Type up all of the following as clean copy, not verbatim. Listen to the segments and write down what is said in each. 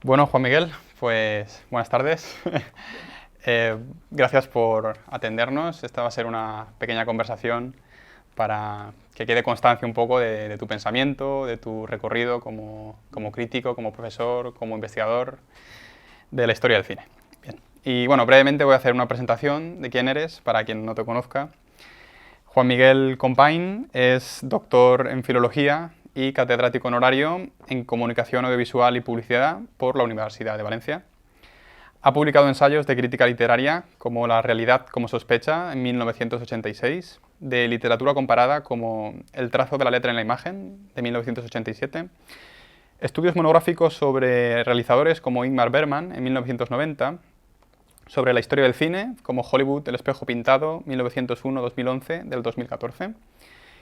Bueno, Juan Miguel, pues buenas tardes. Gracias por atendernos. Esta va a ser una pequeña conversación para que quede constancia un poco de tu pensamiento, de tu recorrido como crítico, como profesor, como investigador de la historia del cine. Bien. Y bueno, brevemente voy a hacer una presentación de quién eres, para quien no te conozca. Juan Miguel Compain es doctor en Filología y catedrático honorario en Comunicación Audiovisual y Publicidad por la Universidad de Valencia. Ha publicado ensayos de crítica literaria como La realidad como sospecha en 1986, de literatura comparada como El trazo de la letra en la imagen de 1987, estudios monográficos sobre realizadores como Ingmar Bergman en 1990, sobre la historia del cine como Hollywood, El espejo pintado 1901-2011 del 2014,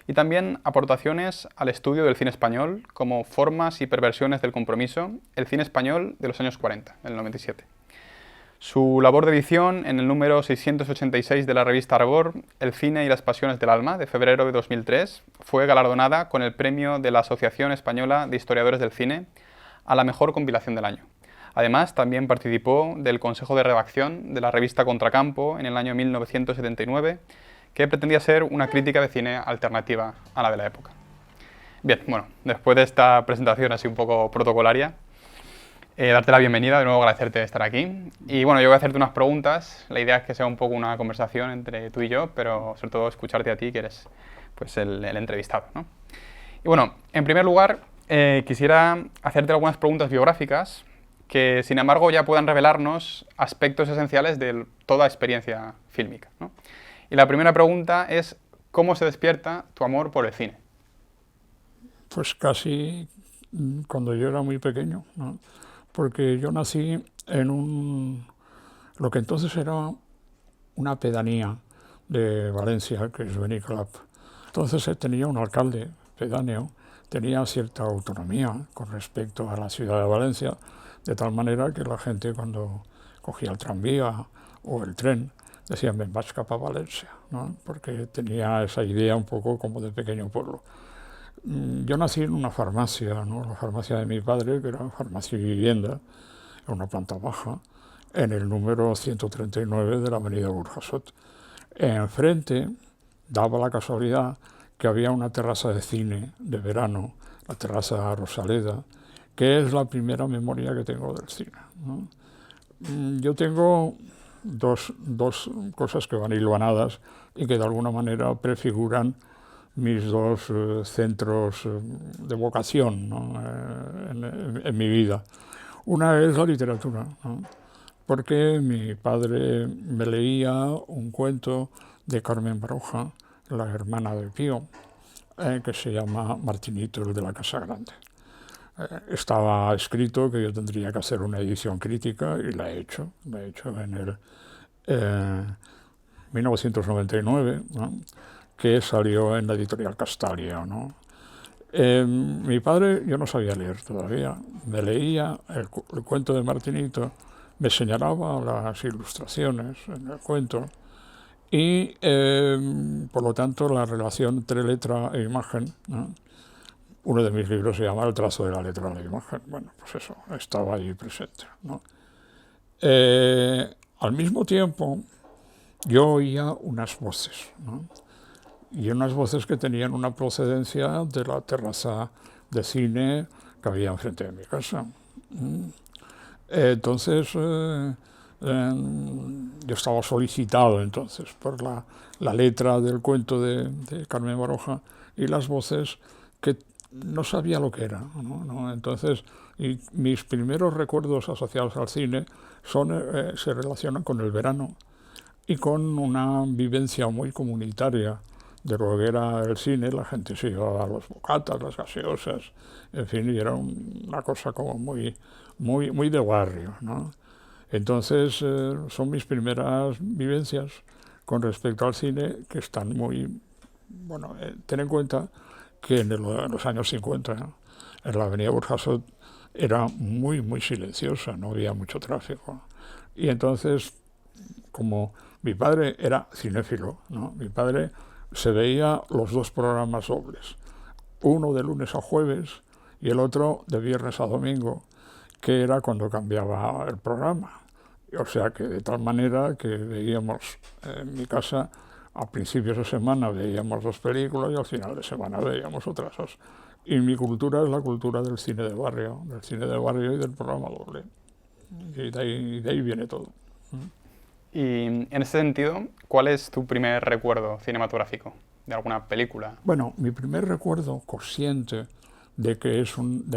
y también aportaciones al estudio del cine español como Formas y perversiones del compromiso, el cine español de los años 40, del 97. Su labor de edición en el número 686 de la revista Arbor, El cine y las pasiones del alma, de febrero de 2003, fue galardonada con el premio de la Asociación Española de Historiadores del Cine a la mejor compilación del año. Además, también participó del consejo de redacción de la revista Contracampo en el año 1979, que pretendía ser una crítica de cine alternativa a la de la época. Bien, bueno, después de esta presentación así un poco protocolaria, darte la bienvenida, de nuevo agradecerte de estar aquí. Y bueno, yo voy a hacerte unas preguntas. La idea es que sea un poco una conversación entre tú y yo, pero sobre todo escucharte a ti, que eres pues el entrevistado, ¿no? Y bueno, en primer lugar, quisiera hacerte algunas preguntas biográficas que, sin embargo, ya puedan revelarnos aspectos esenciales de toda experiencia fílmica, ¿no? Y la primera pregunta es, ¿cómo se despierta tu amor por el cine? Pues casi cuando yo era muy pequeño, ¿no? Porque yo nací en lo que entonces era una pedanía de Valencia, que es Beniclap. Entonces tenía un alcalde pedáneo, tenía cierta autonomía con respecto a la ciudad de Valencia, de tal manera que la gente cuando cogía el tranvía o el tren decían, ven, vas cap a Valencia, ¿no? Porque tenía esa idea un poco como de pequeño pueblo. Yo nací en una farmacia, ¿no? La farmacia de mi padre, que era farmacia y vivienda, en una planta baja, en el número 139 de la avenida Burjasot. Enfrente daba la casualidad que había una terraza de cine de verano, la terraza Rosaleda, que es la primera memoria que tengo del cine, ¿no? Yo tengo dos cosas que van hilvanadas y que de alguna manera prefiguran mis dos centros de vocación, ¿no? En mi vida. Una es la literatura, ¿no? Porque mi padre me leía un cuento de Carmen Baroja, la hermana de Pío, que se llama Martinito, el de la Casa Grande. Estaba escrito que yo tendría que hacer una edición crítica y la he hecho. La he hecho en el 1999, ¿no? Que salió en la editorial Castalia, ¿no? Mi padre, yo no sabía leer todavía, me leía el cuento de Martinito, me señalaba las ilustraciones en el cuento y, por lo tanto, la relación entre letra e imagen, ¿no? Uno de mis libros se llama El trazo de la letra a la imagen. Bueno, pues eso, estaba ahí presente, ¿no? Al mismo tiempo, yo oía unas voces, ¿no? Y unas voces que tenían una procedencia de la terraza de cine que había enfrente de mi casa. Entonces, yo estaba solicitado entonces por la letra del cuento de Carmen Baroja y las voces que no sabía lo que era, ¿no? ¿No? Entonces, y mis primeros recuerdos asociados al cine se relacionan con el verano y con una vivencia muy comunitaria de lo que era el cine. La gente se llevaba los bocatas, las gaseosas, en fin, y era una cosa como muy de barrio, ¿no? Entonces, son mis primeras vivencias con respecto al cine que están muy... Bueno, ten en cuenta que en los años 50, ¿no? En la avenida Burjasot era muy silenciosa, no había mucho tráfico. Y entonces, como mi padre era cinéfilo, ¿no? Mi padre se veía los dos programas dobles, uno de lunes a jueves y el otro de viernes a domingo. que era cuando cambiaba el programa. O sea que de tal manera que veíamos en mi casa, a principios de semana veíamos 2 películas y al final de semana veíamos otras 2. Y mi cultura es la cultura del cine de barrio y del programa doble. Y de ahí viene todo. Y en ese sentido, ¿cuál es tu primer recuerdo cinematográfico de alguna película? Bueno, mi primer recuerdo consciente de que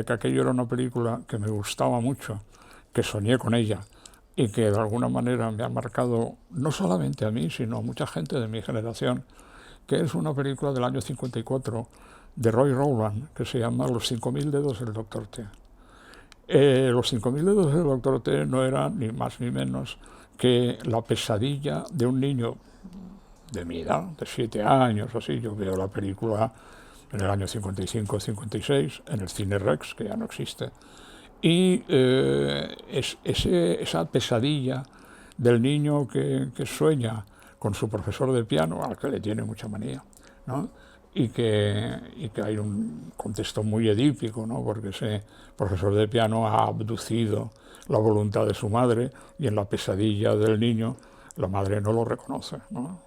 aquello era una película que me gustaba mucho, que soñé con ella y que de alguna manera me ha marcado no solamente a mí, sino a mucha gente de mi generación, que es una película del año 54 de Roy Rowland, que se llama Los 5000 dedos del Dr. T. Los 5000 dedos del Dr. T no eran ni más ni menos que la pesadilla de un niño de mi edad, de 7 años, así. Yo veo la película en el año 55-56, en el Cine Rex, que ya no existe. Y esa pesadilla del niño que sueña con su profesor de piano, al que le tiene mucha manía, ¿no? Y que hay un contexto muy edípico, ¿no? Porque ese profesor de piano ha abducido la voluntad de su madre y en la pesadilla del niño la madre no lo reconoce, ¿no?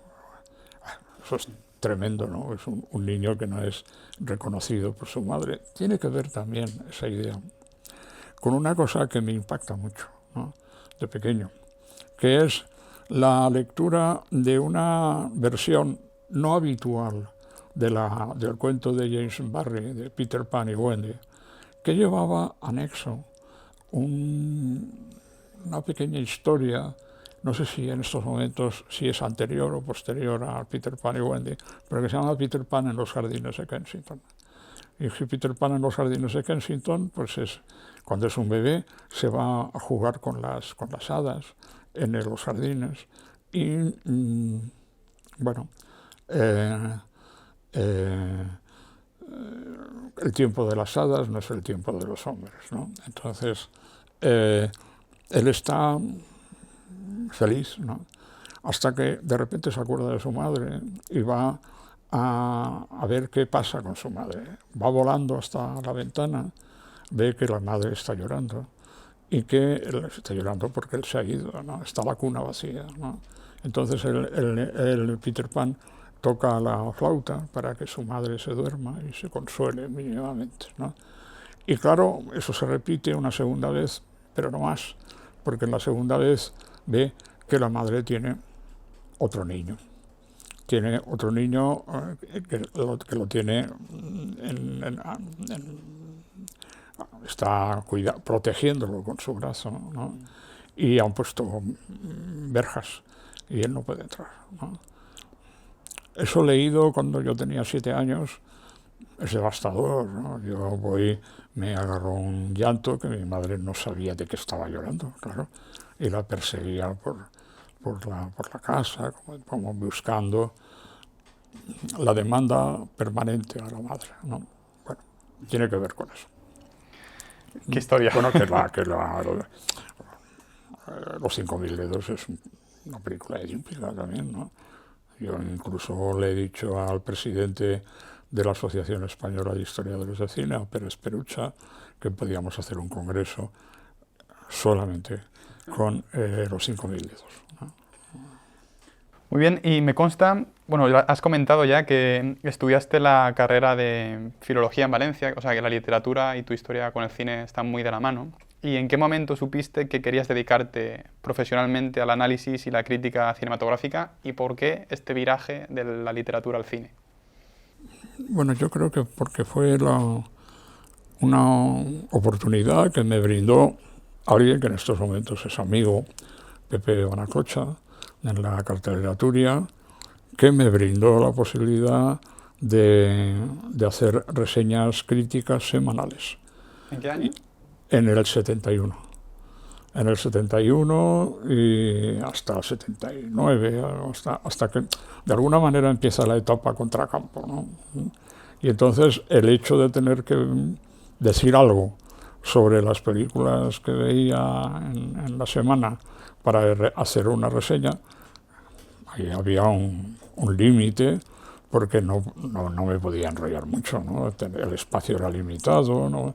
Eso es tremendo, ¿no? Es un niño que no es reconocido por su madre. Tiene que ver también esa idea con una cosa que me impacta mucho, ¿no? De pequeño, que es la lectura de una versión no habitual del cuento de James Barrie, de Peter Pan y Wendy, que llevaba anexo una pequeña historia, no sé si en estos momentos si es anterior o posterior a Peter Pan y Wendy, pero que se llama Peter Pan en los jardines de Kensington. Y Peter Pan en los jardines de Kensington, pues cuando es un bebé, se va a jugar con las hadas en los jardines. Y, bueno, el tiempo de las hadas no es el tiempo de los hombres, ¿no? Entonces, él está feliz, ¿no? Hasta que de repente se acuerda de su madre y va a ver qué pasa con su madre. Va volando hasta la ventana, ve que la madre está llorando y que él está llorando porque él se ha ido, ¿no? Está la cuna vacía, ¿no? Entonces el Peter Pan toca la flauta para que su madre se duerma y se consuele mínimamente, ¿no? Y claro, eso se repite una segunda vez, pero no más, porque en la segunda vez ve que la madre tiene otro niño. Tiene otro niño que lo tiene está protegiéndolo con su brazo, ¿no? Y han puesto verjas y él no puede entrar, ¿no? Eso leído cuando yo tenía 7 años es devastador, ¿no? Yo me agarró un llanto que mi madre no sabía de qué estaba llorando, claro, y la perseguía por la casa, como buscando la demanda permanente a la madre, ¿no? Bueno, tiene que ver con eso. ¿Qué historia? Bueno, Los 5000 dedos es una película edípica también, ¿no? Yo incluso le he dicho al presidente de la Asociación Española de Historiadores de Cine, a Pérez Perucha, que podíamos hacer un congreso solamente con los 5000 dedos, ¿no? Muy bien, y me consta, bueno, has comentado ya que estudiaste la carrera de filología en Valencia, o sea que la literatura y tu historia con el cine están muy de la mano. ¿Y en qué momento supiste que querías dedicarte profesionalmente al análisis y la crítica cinematográfica y por qué este viraje de la literatura al cine? Bueno, yo creo que porque fue una oportunidad que me brindó alguien que en estos momentos es amigo, Pepe Banaclocha, en la cartelera Turia, que me brindó la posibilidad de hacer reseñas críticas semanales. ¿En qué año? En el 71. En el 71 y hasta el 79, hasta que de alguna manera empieza la etapa contracampo, ¿no? Y entonces el hecho de tener que decir algo sobre las películas que veía en la semana para hacer una reseña, ahí había un límite, porque no me podía enrollar mucho, ¿no? El espacio era limitado, ¿no?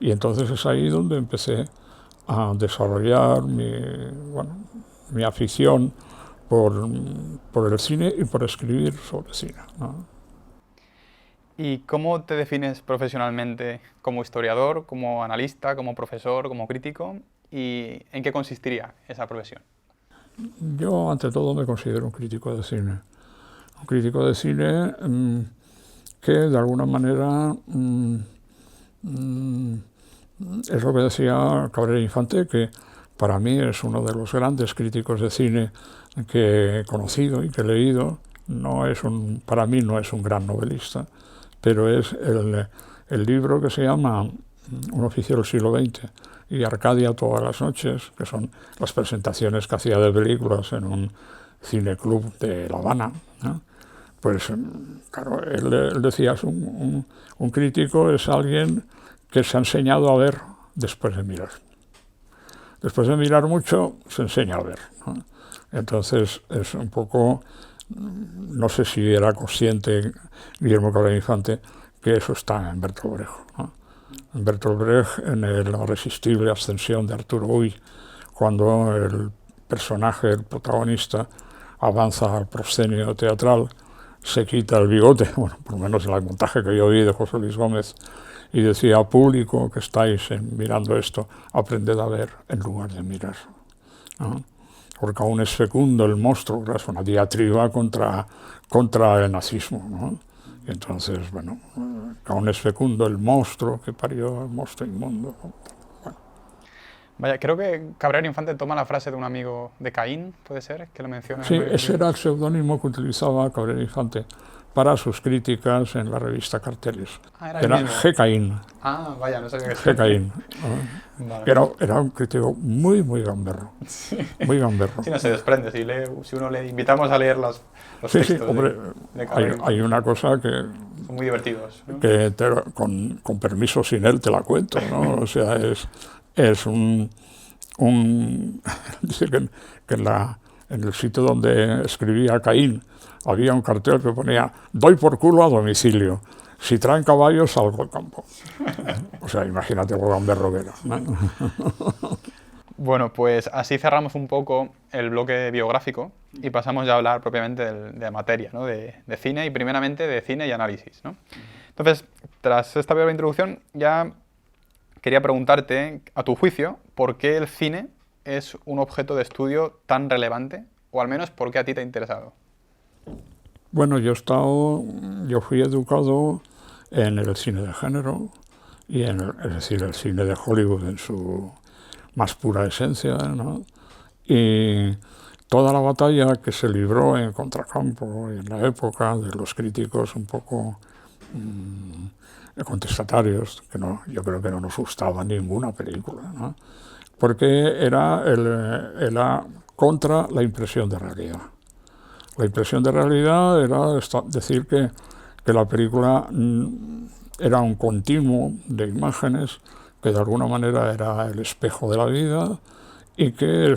Y entonces es ahí donde empecé a desarrollar mi afición por el cine y por escribir sobre cine, ¿no? ¿Y cómo te defines profesionalmente como historiador, como analista, como profesor, como crítico? ¿Y en qué consistiría esa profesión? Yo, ante todo, me considero un crítico de cine. Un crítico de cine que, de alguna manera, es lo que decía Cabrera Infante, que para mí es uno de los grandes críticos de cine que he conocido y que he leído. Para mí no es un gran novelista, pero es el libro que se llama Un oficio del siglo XX y Arcadia todas las noches, que son las presentaciones que hacía de películas en un cineclub de La Habana, ¿no? Pues claro, él decía, un crítico es alguien que se ha enseñado a ver después de mirar. Después de mirar mucho, se enseña a ver, ¿no? Entonces es un poco, no sé si era consciente Guillermo Cabrera Infante que eso está en Bertolt Brecht, ¿no? En Bertolt Brecht, en La irresistible ascensión de Arturo Uy, cuando el personaje, el protagonista, avanza al proscenio teatral, se quita el bigote, bueno, por lo menos en el montaje que yo vi de José Luis Gómez, y decía, público que estáis mirando esto, aprended a ver en lugar de mirar, ¿no? Porque aún es fecundo el monstruo, que es una diatriba contra el nazismo, ¿no? Y entonces, bueno, aún es fecundo el monstruo que parió el monstruo inmundo. Bueno. Vaya, creo que Cabrera Infante toma la frase de un amigo de Caín, ¿puede ser? Que lo menciona Sí, en el ese libro. era el seudónimo que utilizaba Cabrera Infante para sus críticas en la revista Carteles. Ah, era el Era mismo. G. Caín. Ah, vaya, no sabía que G. Caín. Vale. Era un crítico muy, muy gamberro. Muy gamberro. Sí, no se desprende. Si uno le invitamos a leer los Sí, textos hombre, de Cabrera Infante. hay una cosa Son muy divertidos, ¿no? que con permiso sin él te la cuento, ¿no? O sea, es dice que en el sitio donde escribía Caín había un cartel que ponía doy por culo a domicilio, si traen caballos salgo al campo. O sea, imagínate lo gamberro que era, ¿no? Bueno, pues así cerramos un poco el bloque biográfico y pasamos ya a hablar propiamente de materia, ¿no? De cine y primeramente de cine y análisis, ¿no? Entonces, tras esta breve introducción, ya quería preguntarte, a tu juicio, ¿por qué el cine es un objeto de estudio tan relevante? O al menos, ¿por qué a ti te ha interesado? Bueno, yo fui educado en el cine de género y es decir, el cine de Hollywood en su más pura esencia, ¿no? Y toda la batalla que se libró en Contracampo en la época de los críticos un poco contestatarios, que yo creo que no nos gustaba ninguna película, ¿no? Porque era contra la impresión de realidad. La impresión de realidad era decir que la película era un continuo de imágenes que de alguna manera era el espejo de la vida y que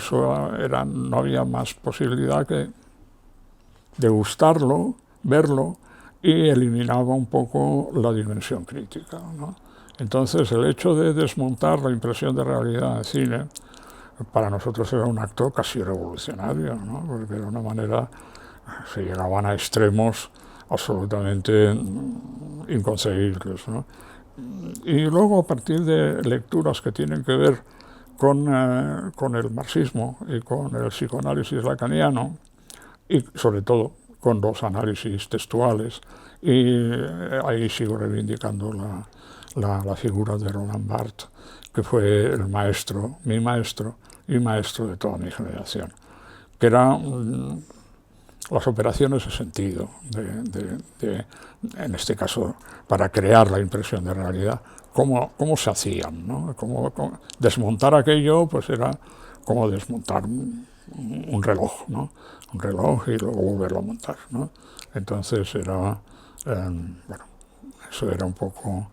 no había más posibilidad que degustarlo, verlo, y eliminaba un poco la dimensión crítica, ¿no? Entonces, el hecho de desmontar la impresión de realidad en cine, para nosotros era un acto casi revolucionario, ¿no? Porque de una manera se llegaban a extremos absolutamente inconcebibles, ¿no? Y luego, a partir de lecturas que tienen que ver con el marxismo y con el psicoanálisis lacaniano, y sobre todo con los análisis textuales, y ahí sigo reivindicando la figura de Roland Barthes, que fue el maestro, mi maestro y maestro de toda mi generación, que era las operaciones de sentido, en este caso, para crear la impresión de realidad, cómo se hacían, ¿no? Cómo desmontar aquello, pues era como desmontar un reloj, ¿no? Un reloj y luego volverlo a montar, ¿no? Entonces bueno, eso era un poco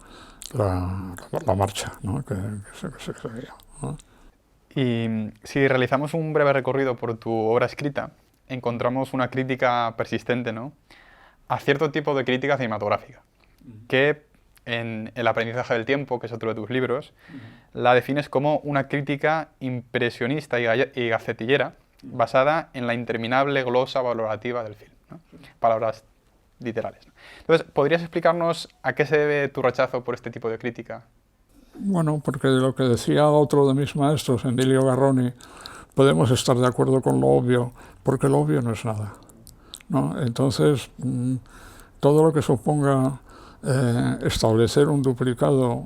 la marcha, ¿no? que se creía, ¿no? Y si realizamos un breve recorrido por tu obra escrita, encontramos una crítica persistente, ¿no?, a cierto tipo de crítica cinematográfica, que en El aprendizaje del tiempo, que es otro de tus libros, la defines como una crítica impresionista y gacetillera basada en la interminable glosa valorativa del film, ¿no? Palabras literales, ¿no? Entonces, ¿podrías explicarnos a qué se debe tu rechazo por este tipo de crítica? Bueno, porque de lo que decía otro de mis maestros, Emilio Garroni, podemos estar de acuerdo con lo obvio, porque lo obvio no es nada, ¿no? Entonces, todo lo que suponga establecer un duplicado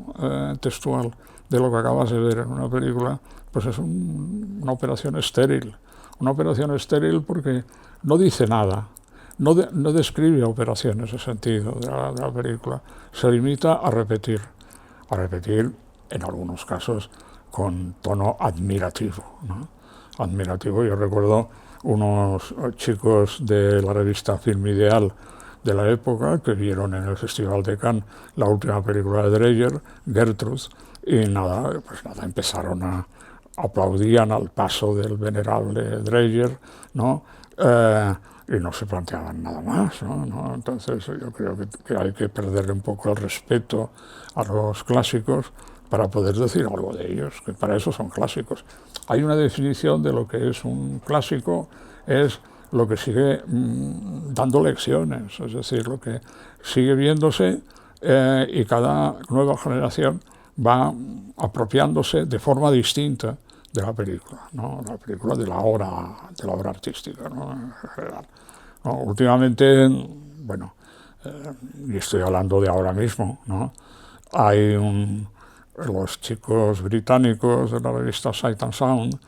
textual de lo que acabas de ver en una película, pues es una operación estéril. Una operación estéril porque no dice nada, no describe operaciones de sentido de la película, se limita a repetir en algunos casos con tono admirativo, ¿no? Admirativo. Yo recuerdo unos chicos de la revista Film Ideal de la época que vieron en el Festival de Cannes la última película de Dreyer, Gertrude, y nada, empezaron aplaudían al paso del venerable Dreyer, ¿no? Y no se planteaban nada más, ¿no? Entonces yo creo que hay que perder un poco el respeto a los clásicos para poder decir algo de ellos, que para eso son clásicos. Hay una definición de lo que es un clásico, es lo que sigue dando lecciones, es decir, lo que sigue viéndose y cada nueva generación va apropiándose de forma distinta de la película, ¿no? La película de la obra artística, ¿no? En general. ¿No? Últimamente, bueno, y estoy hablando de ahora mismo, ¿no? Hay los chicos británicos de la revista Sight and Sound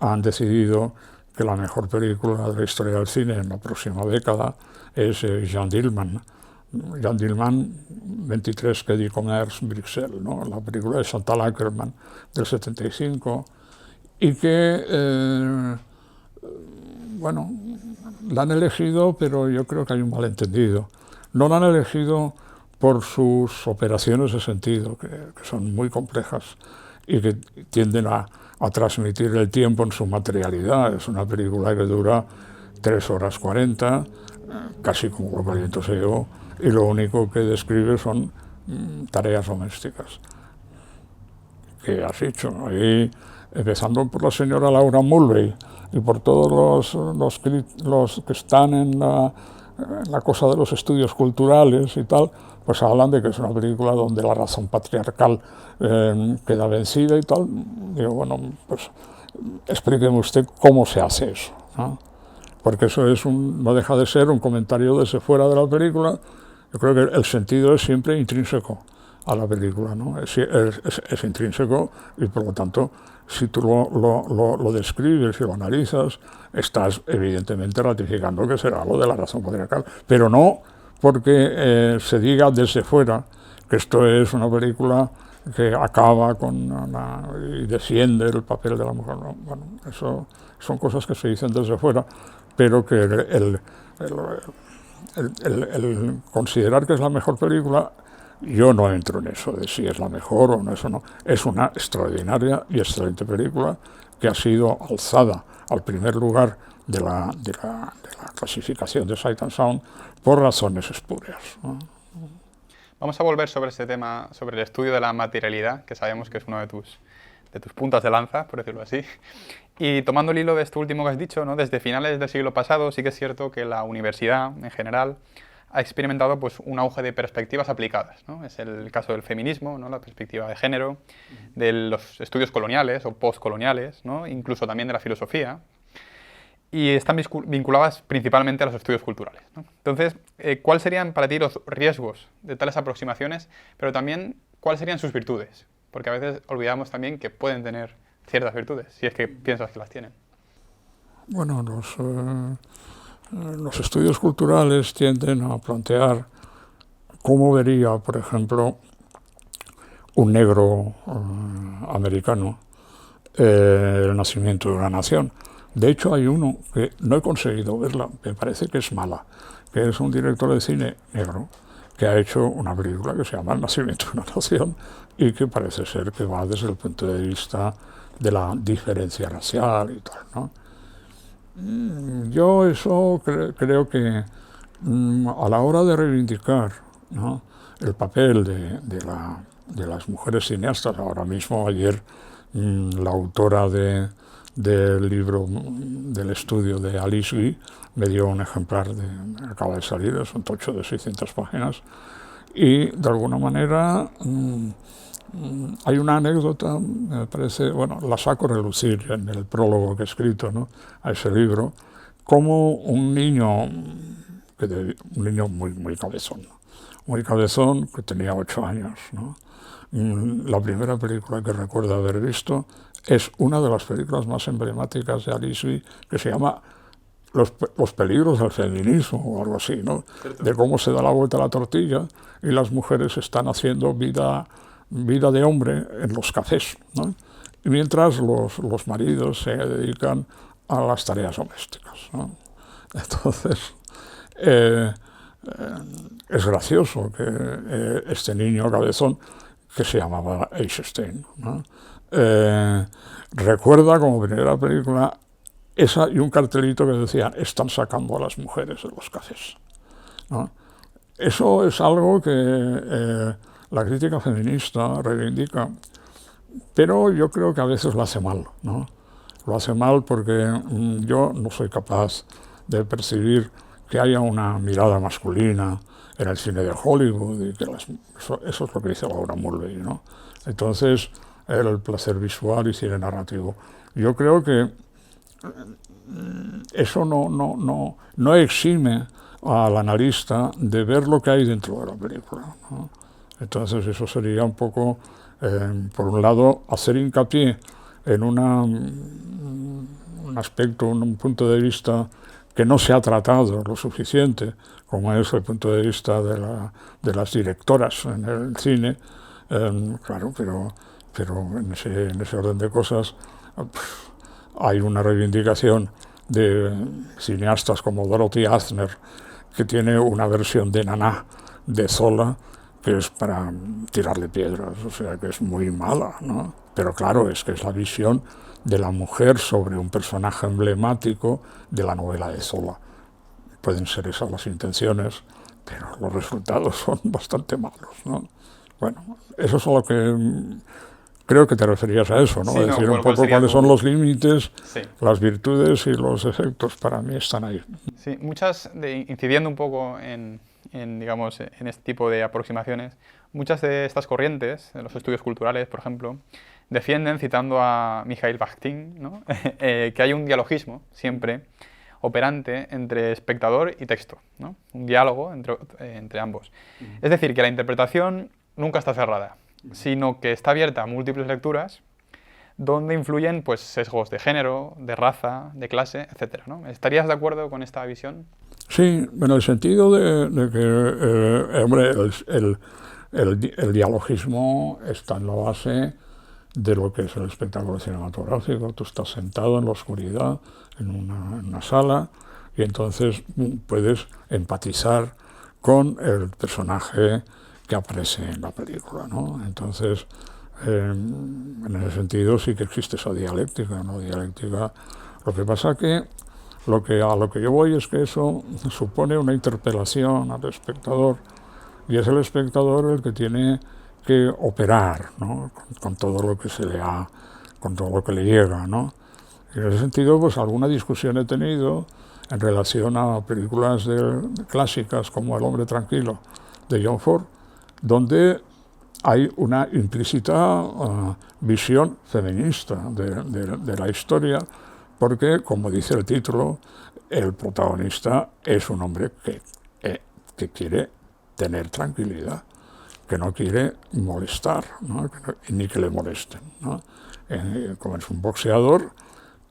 han decidido que la mejor película de la historia del cine en la próxima década es Jeanne Dielman. Jeanne Dielman, 23 Quai du Commerce, Bruxelles, ¿no? La película de Chantal Akerman del 75, y que, bueno, la han elegido, pero yo creo que hay un malentendido. No la han elegido por sus operaciones de sentido, que son muy complejas y que tienden a transmitir el tiempo en su materialidad. Es una película que dura 3 horas 40, casi como lo que el viento se llevó, y lo único que describe son tareas domésticas. ¿Qué has hecho? Ahí, empezando por la señora Laura Mulvey y por todos los que están en la cosa de los estudios culturales y tal, pues hablan de que es una película donde la razón patriarcal queda vencida y tal. Digo, bueno, pues explíqueme usted cómo se hace eso, ¿no? Porque eso no deja de ser un comentario desde fuera de la película. Yo creo que el sentido es siempre intrínseco a la película, ¿no? Es intrínseco y por lo tanto, si tú lo describes y lo analizas, estás evidentemente ratificando que será lo de la razón patriarcal, pero no porque se diga desde fuera que esto es una película que acaba y desciende el papel de la mujer. No, bueno, eso son cosas que se dicen desde fuera, pero que el considerar que es la mejor película, yo no entro en eso de si es la mejor o no, eso no. Es una extraordinaria y excelente película que ha sido alzada al primer lugar de la clasificación de Sight and Sound por razones espurias, ¿no? Vamos a volver sobre ese tema, sobre el estudio de la materialidad, que sabemos que es uno de tus puntas de lanza, por decirlo así. Y tomando el hilo de esto último que has dicho, ¿no? Desde finales del siglo pasado sí que es cierto que la universidad en general ha experimentado pues, un auge de perspectivas aplicadas, ¿no? Es el caso del feminismo, ¿no? La perspectiva de género, de los estudios coloniales o postcoloniales, ¿no? Incluso también de la filosofía, y están vinculadas principalmente a los estudios culturales, ¿no? Entonces, ¿cuáles serían para ti los riesgos de tales aproximaciones, pero también cuáles serían sus virtudes? Porque a veces olvidamos también que pueden tener ciertas virtudes, si es que piensas que las tienen. Bueno, los estudios culturales tienden a plantear cómo vería, por ejemplo, un negro americano el nacimiento de una nación. De hecho, hay uno que no he conseguido verla, me parece que es mala, que es un director de cine negro que ha hecho una película que se llama El nacimiento de una nación y que parece ser que va desde el punto de vista de la diferencia racial y tal, ¿no? Yo eso creo que a la hora de reivindicar, ¿no?, el papel de las mujeres cineastas. Ahora mismo, ayer, la autora del libro, del estudio de Alice Guy, me dio un ejemplar, acaba de salir, es un tocho de 600 páginas, y de alguna manera hay una anécdota, me parece, bueno, la saco a relucir en el prólogo que he escrito, ¿no?, a ese libro, como un niño muy cabezón, que tenía 8 años, ¿no? La primera película que recuerdo haber visto es una de las películas más emblemáticas de Alice Guy, que se llama Los peligros del feminismo o algo así, ¿no? De cómo se da la vuelta a la tortilla y las mujeres están haciendo vida de hombre en los cafés, ¿no? Y mientras los maridos se dedican a las tareas domésticas, ¿no? Entonces, es gracioso que este niño cabezón, que se llamaba Eisenstein, ¿no?, recuerda como primera película esa y un cartelito que decía: están sacando a las mujeres de los cafés, ¿no? Eso es algo que la crítica feminista reivindica, pero yo creo que a veces lo hace mal, ¿no? Lo hace mal porque yo no soy capaz de percibir que haya una mirada masculina en el cine de Hollywood, y que eso es lo que dice Laura Mulvey, ¿no? Entonces, el placer visual y cine narrativo. Yo creo que eso no exime al analista de ver lo que hay dentro de la película, ¿no? Entonces, eso sería un poco, por un lado, hacer hincapié en un aspecto, un punto de vista que no se ha tratado lo suficiente, como es el punto de vista de las directoras en el cine, claro, pero en ese orden de cosas hay una reivindicación de cineastas como Dorothy Arzner, que tiene una versión de Naná de Zola que es para tirarle piedras, o sea, que es muy mala, ¿no? Pero claro, es que es la visión de la mujer sobre un personaje emblemático de la novela de Zola. Pueden ser esas las intenciones, pero los resultados son bastante malos, ¿no? Bueno, eso es a lo que creo que te referías a eso, ¿no? Sí, decir un poco cuáles son los límites, sí, las virtudes y los efectos, para mí están ahí. Sí, incidiendo un poco digamos, en este tipo de aproximaciones, muchas de estas corrientes, de los estudios culturales, por ejemplo, defienden, citando a Mikhail Bakhtin, ¿no?, que hay un dialogismo siempre operante entre espectador y texto, ¿no? Un diálogo entre ambos. Es decir, que la interpretación nunca está cerrada, sino que está abierta a múltiples lecturas donde influyen, pues, sesgos de género, de raza, de clase, etc., ¿no? ¿Estarías de acuerdo con esta visión? Sí, en el sentido de que, hombre, el dialogismo está en la base de lo que es el espectáculo cinematográfico. Tú estás sentado en la oscuridad, en una sala, y entonces puedes empatizar con el personaje que aparece en la película, ¿no? Entonces, en ese sentido sí que existe esa dialéctica, ¿no? Lo que pasa que a lo que yo voy es que eso supone una interpelación al espectador, y es el espectador el que tiene que operar, ¿no?, con todo lo que con todo lo que le llega, ¿no? Y en ese sentido, pues alguna discusión he tenido en relación a películas clásicas como El hombre tranquilo de John Ford, donde hay una implícita visión feminista de la historia, porque, como dice el título, el protagonista es un hombre que quiere tener tranquilidad, que no quiere molestar, ¿no?, ni que le molesten, ¿no? Como es un boxeador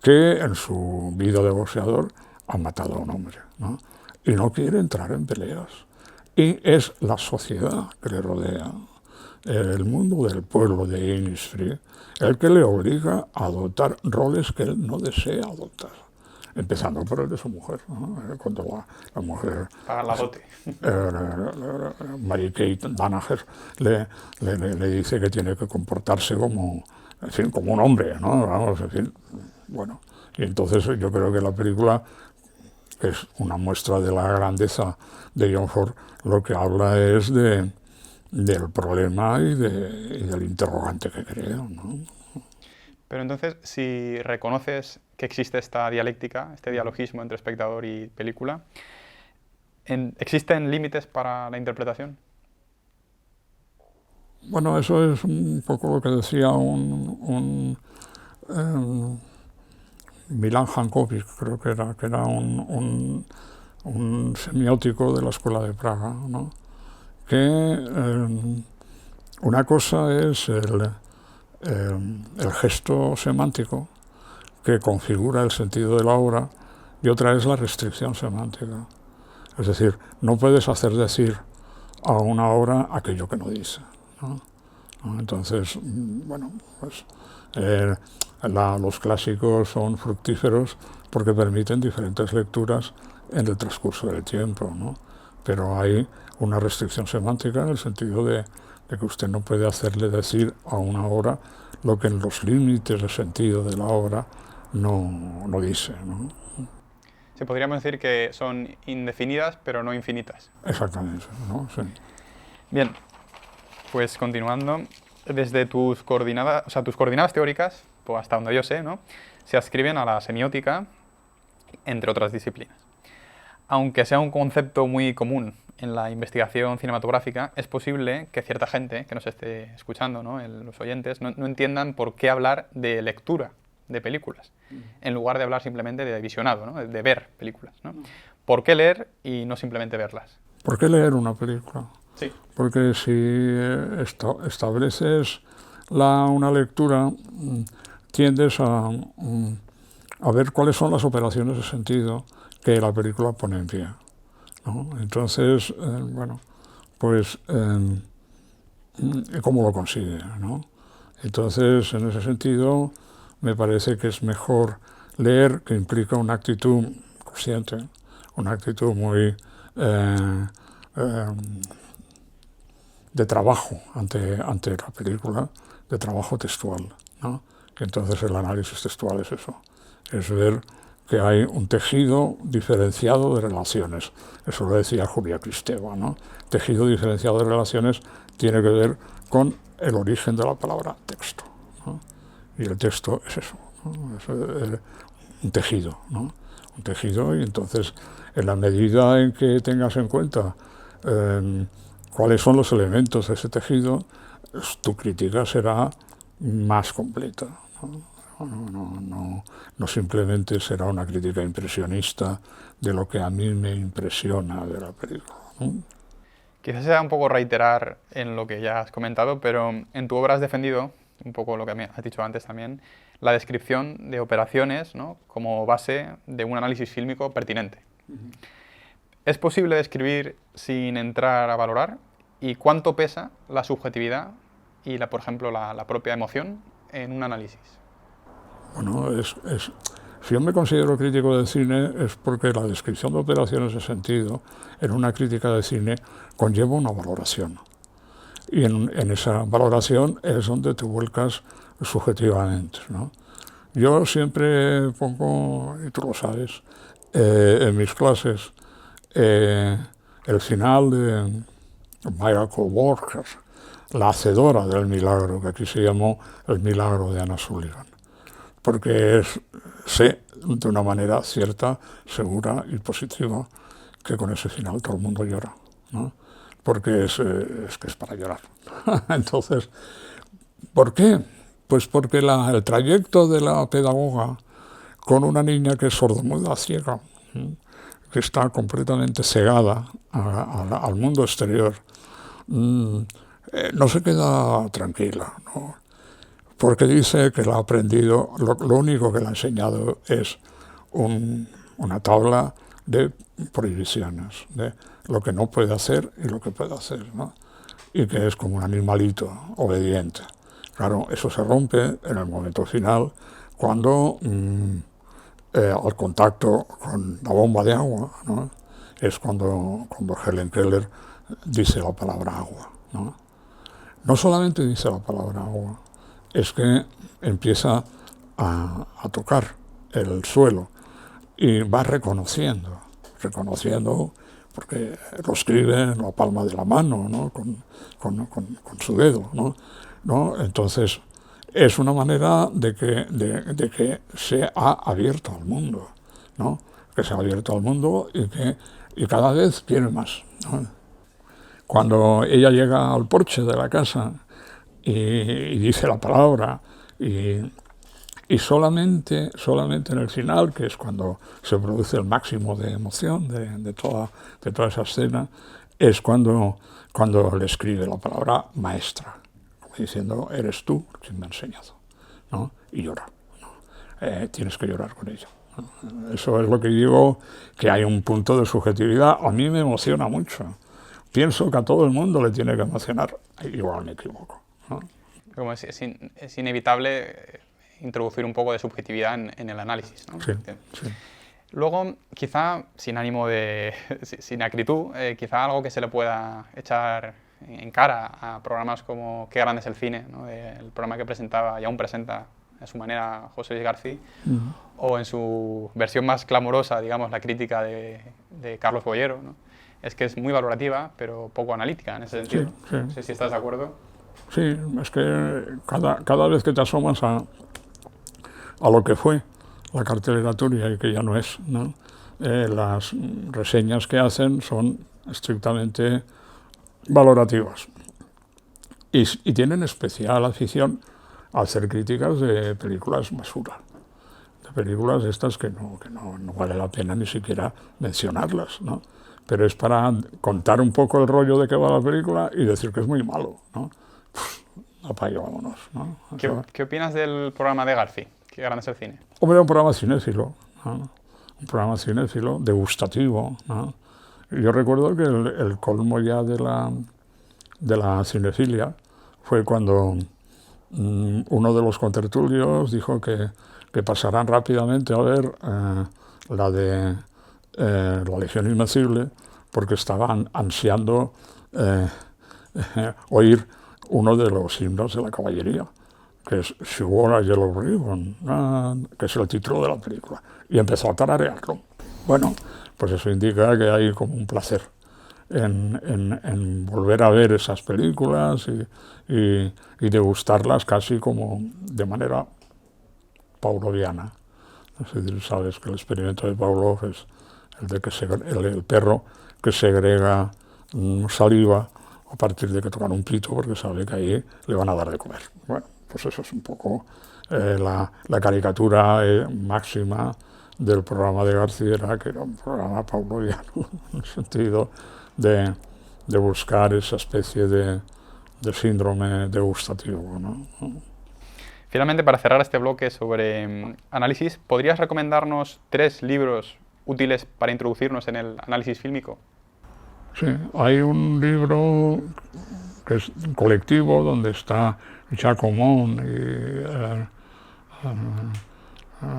que en su vida de boxeador ha matado a un hombre, ¿no?, y no quiere entrar en peleas. Y es la sociedad que le rodea, el mundo del pueblo de Innisfree, el que le obliga a adoptar roles que él no desea adoptar, empezando por el de su mujer, ¿no? Cuando la mujer, para la dote, Mary-Kate Danaher le dice que tiene que comportarse como, en fin, como un hombre, ¿no? Vamos, en fin, bueno. Y entonces yo creo que la película, que es una muestra de la grandeza de John Ford, lo que habla es de del problema y del interrogante que creo, ¿no? Pero entonces, si reconoces que existe esta dialéctica, este dialogismo entre espectador y película, ¿existen límites para la interpretación? Bueno, eso es un poco lo que decía Milan Jankovic, creo que era un semiótico de la Escuela de Praga, ¿no? Que una cosa es el gesto semántico que configura el sentido de la obra y otra es la restricción semántica. Es decir, no puedes hacer decir a una obra aquello que no dice, ¿no? Entonces, bueno, pues los clásicos son fructíferos porque permiten diferentes lecturas en el transcurso del tiempo, ¿no? Pero hay una restricción semántica en el sentido de que usted no puede hacerle decir a una obra lo que en los límites del sentido de la obra no dice, ¿no? Se podríamos decir que son indefinidas, pero no infinitas. Exactamente, ¿no? Sí. Bien, pues continuando, desde tus coordenadas, tus coordenadas teóricas, pues hasta donde yo sé, ¿no?, se adscriben a la semiótica, entre otras disciplinas. Aunque sea un concepto muy común en la investigación cinematográfica, es posible que cierta gente que nos esté escuchando, ¿no?, los oyentes, no entiendan por qué hablar de lectura de películas, en lugar de hablar simplemente de visionado, ¿no?, de ver películas, ¿no? ¿Por qué leer y no simplemente verlas? ¿Por qué leer una película? Sí. Porque si estableces una lectura, tiendes a ver cuáles son las operaciones de sentido que la película pone en pie, ¿no? Entonces, bueno, pues, ¿cómo lo consigue, ¿no? Entonces, en ese sentido, me parece que es mejor leer, que implica una actitud consciente, una actitud muy de trabajo ante la película, de trabajo textual, ¿no? Que entonces el análisis textual es eso, es ver que hay un tejido diferenciado de relaciones. Eso lo decía Julia Kristeva, ¿no? Tejido diferenciado de relaciones tiene que ver con el origen de la palabra texto, ¿no? Y el texto es eso, ¿no? Es un tejido, ¿no? Un tejido, y entonces, en la medida en que tengas en cuenta cuáles son los elementos de ese tejido, tu crítica será más completa, ¿no? No simplemente será una crítica impresionista de lo que a mí me impresiona de la película, ¿no? Quizás sea un poco reiterar en lo que ya has comentado, pero en tu obra has defendido, un poco lo que has dicho antes también, la descripción de operaciones, ¿no?, como base de un análisis fílmico pertinente. ¿Es posible describir sin entrar a valorar? ¿Y cuánto pesa la subjetividad y, por ejemplo, la propia emoción en un análisis? Bueno, si yo me considero crítico de cine es porque la descripción de operaciones de sentido en una crítica de cine conlleva una valoración. Y en esa valoración es donde te vuelcas subjetivamente, ¿no? Yo siempre pongo, y tú lo sabes, en mis clases, el final de Miracle Worker, la hacedora del milagro, que aquí se llamó el milagro de Anna Sullivan. Porque sé de una manera cierta, segura y positiva que con ese final todo el mundo llora, ¿no? Porque es que es para llorar. Entonces, ¿por qué? Pues porque el trayecto de la pedagoga con una niña que es sordomuda, ciega, que está completamente cegada al mundo exterior, no se queda tranquila, ¿no? Porque dice que la ha aprendido, lo único que le ha enseñado es una tabla de prohibiciones, de lo que no puede hacer y lo que puede hacer, ¿no? Y que es como un animalito obediente. Claro, eso se rompe en el momento final, cuando al contacto con la bomba de agua, ¿no?, es cuando Helen Keller dice la palabra agua, ¿no? No solamente dice la palabra agua, es que empieza a tocar el suelo y va reconociendo porque lo escribe en la palma de la mano, ¿no? con su dedo, ¿no? Entonces, es una manera de que se ha abierto al mundo, ¿no? Que se ha abierto al mundo y cada vez tiene más, ¿no? Cuando ella llega al porche de la casa y dice la palabra y solamente en el final, que es cuando se produce el máximo de emoción de toda esa escena, es cuando le escribe la palabra maestra, como diciendo, eres tú quien me ha enseñado, ¿no? Y llora, ¿no? Tienes que llorar con ello, ¿no? Eso es lo que digo, que hay un punto de subjetividad. A mí me emociona mucho. Pienso que a todo el mundo le tiene que emocionar. Igual me equivoco, ¿no? Como es inevitable introducir un poco de subjetividad en el análisis, ¿no? Sí, sí. Luego, quizá, sin ánimo de... sin acritud, quizá algo que se le pueda echar en cara a programas como Qué grande es el cine, ¿no? El programa que presentaba y aún presenta a su manera José Luis García, o en su versión más clamorosa, digamos, la crítica de Carlos Bollero, ¿no? Es que es muy valorativa, pero poco analítica en ese sentido. Sí, sí. No sé si estás de acuerdo. Sí, es que cada vez que te asomas a lo que fue la cartelera tuya y que ya no es, ¿no? Las reseñas que hacen son estrictamente valorativas y tienen especial afición a hacer críticas de películas basura, de películas estas que no vale la pena ni siquiera mencionarlas, ¿no? Pero es para contar un poco el rollo de qué va la película y decir que es muy malo, ¿no? Apague, vámonos, ¿no? ¿Qué opinas del programa de García? Qué grande es el cine. Hombre, un programa cinéfilo, ¿no? Un programa cinéfilo, degustativo, ¿no? Yo recuerdo que el colmo ya de la cinefilia fue cuando uno de los contertulios dijo que pasarán rápidamente a ver la de La Legión Invencible, porque estaban ansiando oír uno de los himnos de la caballería, que es She Wore a Yellow Ribbon, que es el título de la película, y empezó a tararearlo. Bueno, pues eso indica que hay como un placer en volver a ver esas películas y degustarlas casi como de manera pavloviana. Es decir, sabes que el experimento de Pavlov es el de el perro que segrega saliva a partir de que tocan un pito porque sabe que ahí le van a dar de comer. Bueno, pues eso es un poco la caricatura máxima del programa de García, que era un programa pavloviano, en el sentido de buscar esa especie de síndrome degustativo, ¿no? Finalmente, para cerrar este bloque sobre análisis, ¿podrías recomendarnos 3 libros útiles para introducirnos en el análisis fílmico? Sí, hay un libro que es un colectivo donde está Jacomón y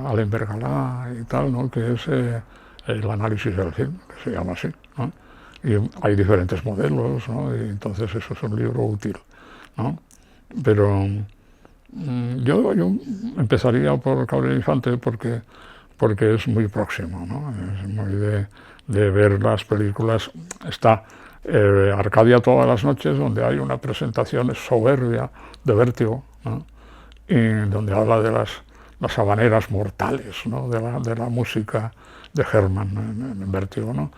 Alain Bergalá y tal, ¿no? Que es el análisis del film, que se llama así, ¿no? Y hay diferentes modelos, ¿no? Y entonces eso es un libro útil, ¿no? Pero yo empezaría por Gabriel Infante porque es muy próximo, ¿no? Es muy de ver las películas. Está Arcadia todas las noches, donde hay una presentación soberbia de Vértigo, ¿no? Y donde habla de las habaneras mortales, ¿no? de la música de Herrmann en Vértigo, ¿no?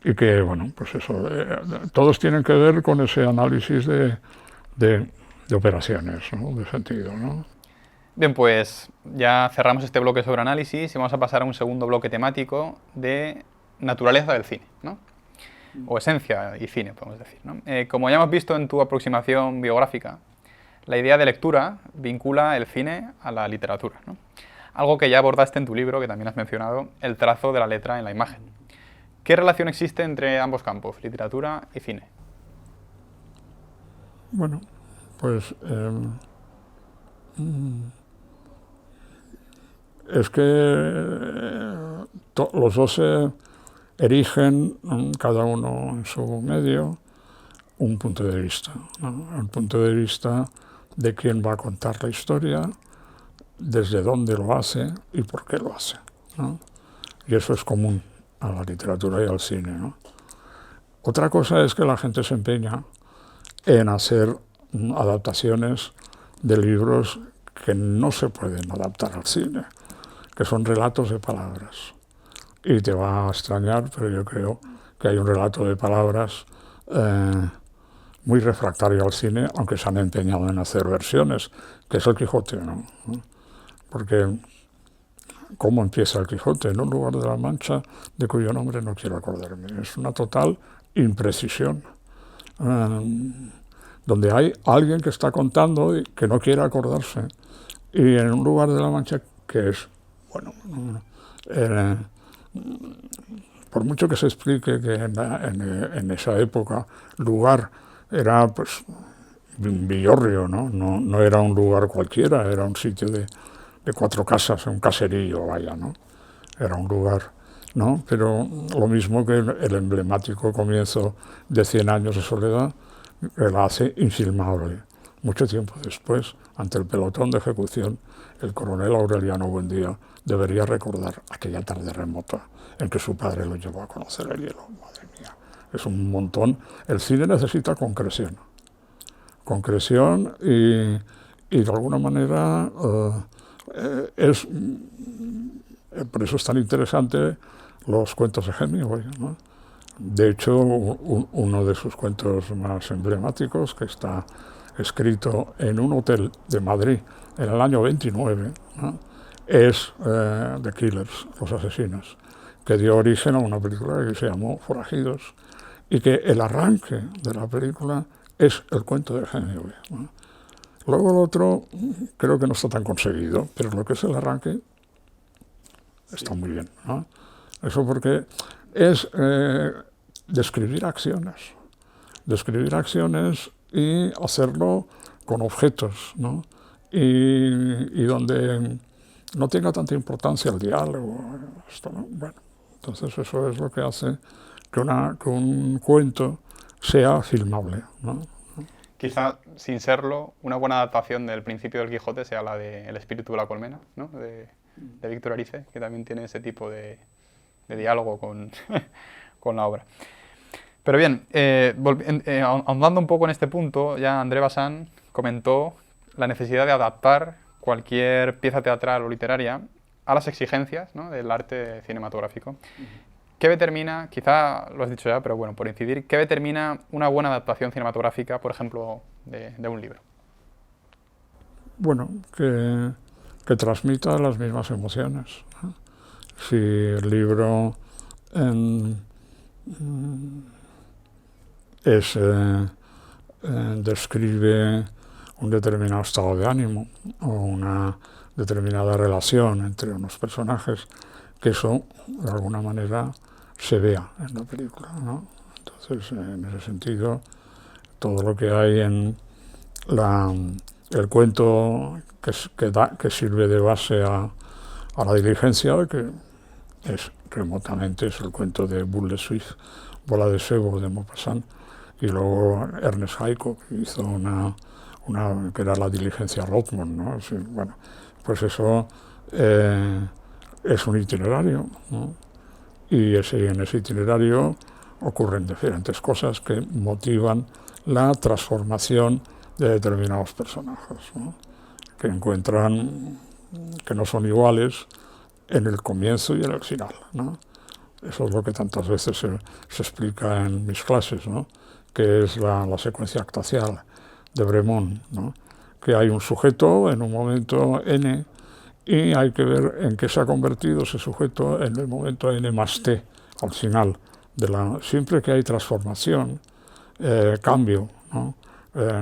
Y que, bueno, pues eso, todos tienen que ver con ese análisis de operaciones, ¿no? De sentido, ¿no? Bien, pues ya cerramos este bloque sobre análisis y vamos a pasar a un segundo bloque temático de naturaleza del cine, ¿no? O esencia y cine, podemos decir, ¿no? Como ya hemos visto en tu aproximación biográfica, la idea de lectura vincula el cine a la literatura, ¿no? Algo que ya abordaste en tu libro, que también has mencionado, el trazo de la letra en la imagen. ¿Qué relación existe entre ambos campos, literatura y cine? Bueno, pues es que los dos se erigen, cada uno en su medio, un punto de vista, ¿no? El punto de vista de quién va a contar la historia, desde dónde lo hace y por qué lo hace, ¿no? Y eso es común a la literatura y al cine, ¿no? Otra cosa es que la gente se empeña en hacer adaptaciones de libros que no se pueden adaptar al cine, que son relatos de palabras. Y te va a extrañar, pero yo creo que hay un relato de palabras muy refractario al cine, aunque se han empeñado en hacer versiones, que es el Quijote, ¿no? Porque ¿cómo empieza el Quijote? En un lugar de la Mancha de cuyo nombre no quiero acordarme. Es una total imprecisión, donde hay alguien que está contando y que no quiere acordarse. Y en un lugar de la Mancha que es, bueno, por mucho que se explique que en esa época lugar era pues Villorrio, ¿no? No era un lugar cualquiera, era un sitio de 4 casas, un caserío, vaya, ¿no? Era un lugar, ¿no? Pero lo mismo que el emblemático comienzo de 100 años de soledad, que la hace infilmable. Mucho tiempo después, ante el pelotón de ejecución, el coronel Aureliano Buendía debería recordar aquella tarde remota en que su padre lo llevó a conocer el hielo. Madre mía, es un montón. El cine necesita concreción. Concreción y de alguna manera por eso es tan interesante los cuentos de Hemingway, ¿no? De hecho, uno de sus cuentos más emblemáticos, que está escrito en un hotel de Madrid en el año 29, ¿no? Es The Killers, Los Asesinos, que dio origen a una película que se llamó Forajidos, y que el arranque de la película es el cuento de Hemingway, ¿no? Luego el otro creo que no está tan conseguido, pero lo que es el arranque está muy bien, ¿no? Eso porque es describir acciones y hacerlo con objetos, ¿no? Y donde no tenga tanta importancia el diálogo. Esto, ¿no? Bueno, entonces eso es lo que hace que un cuento sea filmable, ¿no? Quizá, sin serlo, una buena adaptación del Principio del Quijote sea la de El espíritu de la colmena, ¿no? De Víctor Erice, que también tiene ese tipo de diálogo con, con la obra. Pero bien, ahondando un poco en este punto, ya André Bazin comentó la necesidad de adaptar cualquier pieza teatral o literaria a las exigencias, ¿no?, del arte cinematográfico. ¿Qué determina, quizá lo has dicho ya, pero bueno, por incidir, qué determina una buena adaptación cinematográfica, por ejemplo, de un libro? Bueno, que transmita las mismas emociones, ¿no? Si el libro describe un determinado estado de ánimo o una determinada relación entre unos personajes, que eso de alguna manera se vea en la película, ¿no? Entonces, en ese sentido, todo lo que hay en el cuento que sirve de base a la diligencia, que es remotamente es el cuento de Boule de Suif, Bola de Sebo, de Maupassant, y luego Ernest Haicko, que hizo una que era la diligencia Rothmund, ¿no? Sí, bueno, pues eso es un itinerario, ¿no? Y en ese itinerario ocurren diferentes cosas que motivan la transformación de determinados personajes, ¿no? Que encuentran que no son iguales en el comienzo y en el final, ¿no? Eso es lo que tantas veces se explica en mis clases, ¿no? Que es la secuencia actuacial de Bremont, ¿no? Que hay un sujeto en un momento n y hay que ver en qué se ha convertido ese sujeto en el momento n más t, al final. Siempre que hay transformación, cambio, ¿no?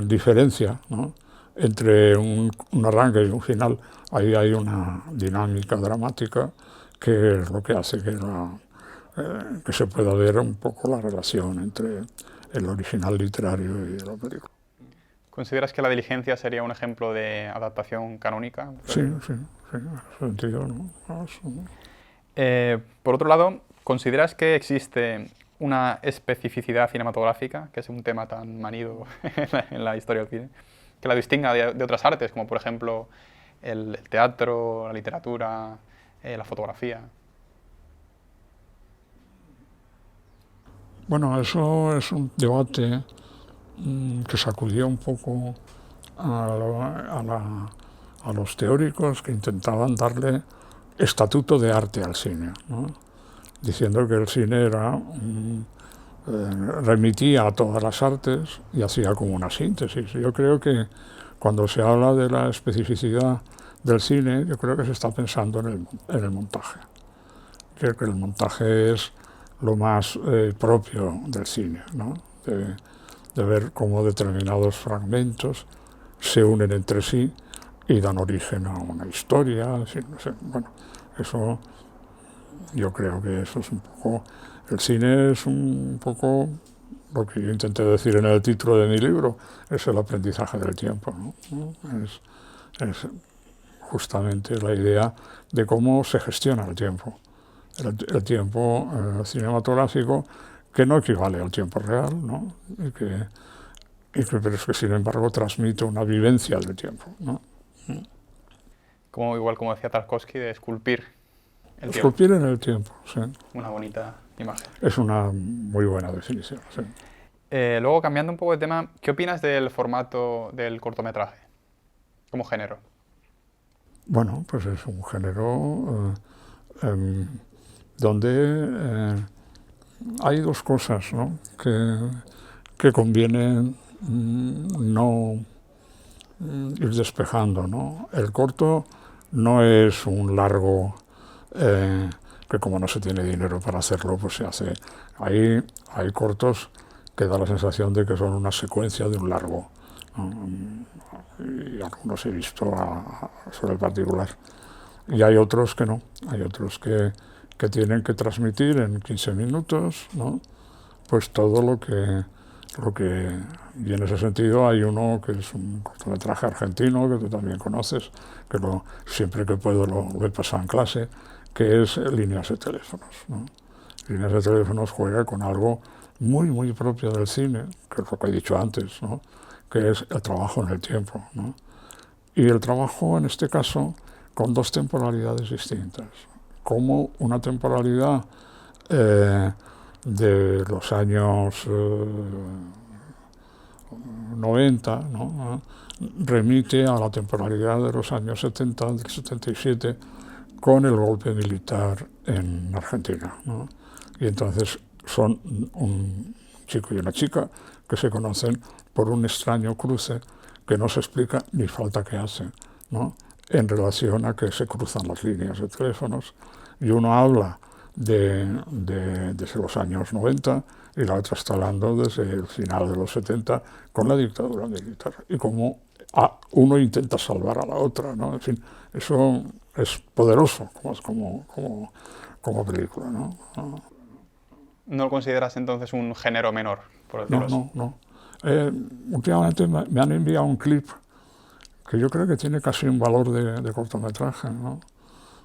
Diferencia, ¿no?, entre un arranque y un final, ahí hay una dinámica dramática que es lo que hace que se pueda ver un poco la relación entre el original literario y la película. ¿Consideras que La diligencia sería un ejemplo de adaptación canónica? Sí, en ese sentido, ¿no? Por otro lado, ¿consideras que existe una especificidad cinematográfica, que es un tema tan manido en la historia del cine, que la distinga de otras artes, como por ejemplo el teatro, la literatura, la fotografía? Bueno, eso es un debate que sacudió un poco a los teóricos que intentaban darle estatuto de arte al cine, ¿no? Diciendo que el cine era remitía a todas las artes y hacía como una síntesis. Yo creo que cuando se habla de la especificidad del cine, yo creo que se está pensando en el montaje. Creo que el montaje es lo más propio del cine, ¿no? De ver cómo determinados fragmentos se unen entre sí y dan origen a una historia. Así, no sé, bueno, eso yo creo que eso es un poco... El cine es un poco lo que yo intenté decir en el título de mi libro, es el aprendizaje del tiempo, ¿no? Es justamente la idea de cómo se gestiona el tiempo. El tiempo cinematográfico que no equivale al tiempo real, ¿no? Pero es que sin embargo transmite una vivencia del tiempo, ¿no? Como, igual como decía Tarkovsky, de esculpir el tiempo. Esculpir en el tiempo, sí. Una bonita imagen. Es una muy buena definición, sí. Luego, cambiando un poco de tema, ¿qué opinas del formato del cortometraje como género? Bueno, pues es un género donde hay dos cosas, ¿no? que conviene no ir despejando, ¿no? El corto no es un largo que como no se tiene dinero para hacerlo, pues se hace. Hay cortos que da la sensación de que son una secuencia de un largo, ¿no? Y algunos he visto sobre el particular. Y hay otros que no, hay otros que tienen que transmitir en 15 minutos, ¿no? Pues todo lo que... Y en ese sentido hay uno que es un cortometraje argentino, que tú también conoces, que siempre que puedo lo he pasado en clase, que es Líneas de teléfonos, ¿no? Líneas de teléfonos juega con algo muy, muy propio del cine, que es lo que he dicho antes, ¿no? Que es el trabajo en el tiempo, ¿no? Y el trabajo, en este caso, con dos temporalidades distintas. Como una temporalidad de los años 90, ¿no? Remite a la temporalidad de los años 70, del 77, con el golpe militar en Argentina, ¿no? Y entonces son un chico y una chica que se conocen por un extraño cruce que no se explica ni falta que hace, ¿no? En relación a que se cruzan las líneas de teléfonos y uno habla desde los años 90 y la otra está hablando desde el final de los 70 con la dictadura militar y cómo uno intenta salvar a la otra, ¿no? En fin, eso es poderoso como película, ¿no? ¿No lo consideras entonces un género menor, por decirlo así? No. Últimamente me han enviado un clip que yo creo que tiene casi un valor de cortometraje, ¿no?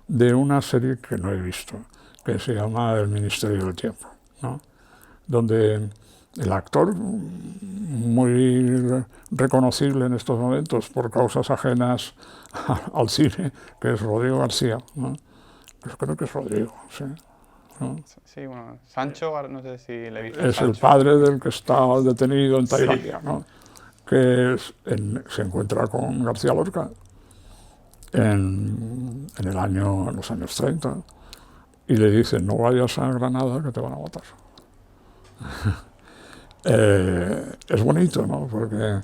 De una serie que no he visto, que se llama El Ministerio del Tiempo, ¿no? Donde el actor, muy reconocible en estos momentos por causas ajenas al cine, que es Rodrigo García, ¿no? Yo creo que es Rodrigo, sí, ¿no? Sí, bueno, Sancho, no sé si le he visto. Es Sancho. el padre del que está detenido en Sí. Tailandia, ¿no? Que se encuentra con García Lorca en los años 30 y le dice: no vayas a Granada que te van a matar. Es bonito, ¿no? Porque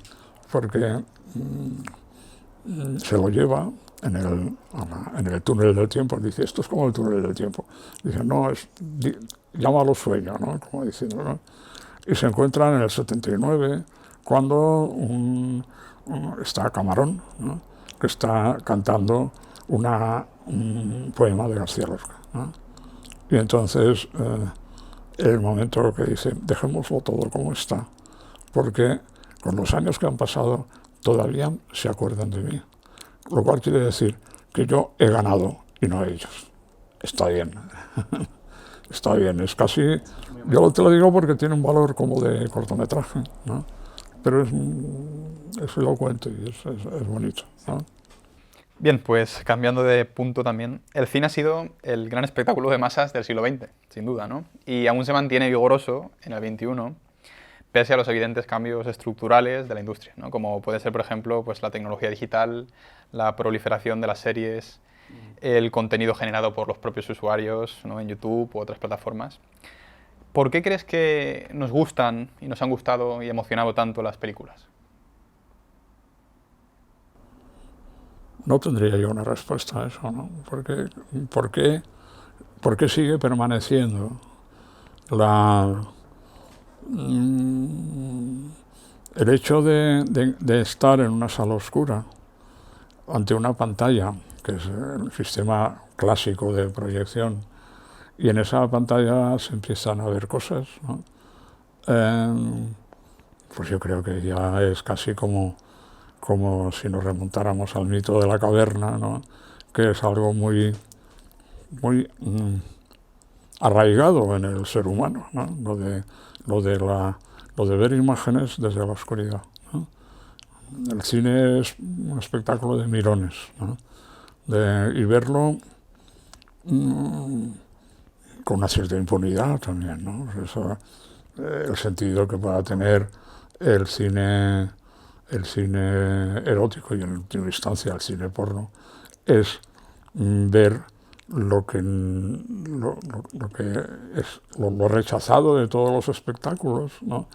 se lo lleva en el túnel del tiempo. Dice: esto es como el túnel del tiempo. Dice: no, llámalo sueño, ¿no? Como diciendo, ¿no? Y se encuentran en el 79 cuando está Camarón, ¿no? Que está cantando un poema de García Lorca, ¿no? Y entonces el momento que dice: dejémoslo todo como está, porque con los años que han pasado todavía se acuerdan de mí. Lo cual quiere decir que yo he ganado y no ellos. Está bien. Está bien, es casi... Yo te lo digo porque tiene un valor como de cortometraje, ¿no? Pero es elocuente y es bonito, ¿no? Bien, pues cambiando de punto también, el cine ha sido el gran espectáculo de masas del siglo XX, sin duda, ¿no? Y aún se mantiene vigoroso en el XXI, pese a los evidentes cambios estructurales de la industria, ¿no? Como puede ser, por ejemplo, pues la tecnología digital, la proliferación de las series, el contenido generado por los propios usuarios, ¿no? En YouTube u otras plataformas. ¿Por qué crees que nos gustan y nos han gustado y emocionado tanto las películas? No tendría yo una respuesta a eso, ¿no? ¿Por qué, por qué sigue permaneciendo la, el hecho de estar en una sala oscura ante una pantalla, que es el sistema clásico de proyección, y en esa pantalla se empiezan a ver cosas, ¿no? Pues yo creo que ya es casi como si nos remontáramos al mito de la caverna, ¿no? Que es algo muy arraigado en el ser humano, ¿no? Lo de ver imágenes desde la oscuridad, ¿no? El cine es un espectáculo de mirones, ¿no? Y verlo con una cierta impunidad también, ¿no? Eso, el sentido que pueda tener el cine erótico y en última instancia el cine porno es ver lo que es lo rechazado de todos los espectáculos, ¿no?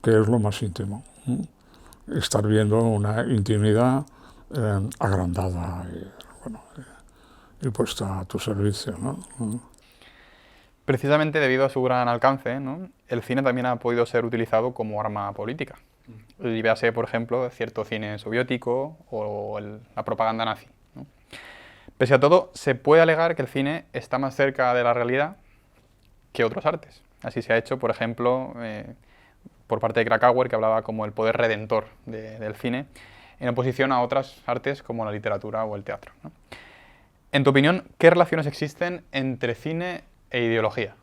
Que es lo más íntimo, ¿no? Estar viendo una intimidad agrandada y, bueno, y puesta a tu servicio, ¿no? Precisamente debido a su gran alcance, ¿no? El cine también ha podido ser utilizado como arma política. Y véase, por ejemplo, cierto cine soviético o la propaganda nazi, ¿no? Pese a todo, se puede alegar que el cine está más cerca de la realidad que otros artes. Así se ha hecho, por ejemplo, por parte de Krakauer, que hablaba como el poder redentor del cine, en oposición a otras artes como la literatura o el teatro, ¿no? En tu opinión, ¿qué relaciones existen entre cine e ideología?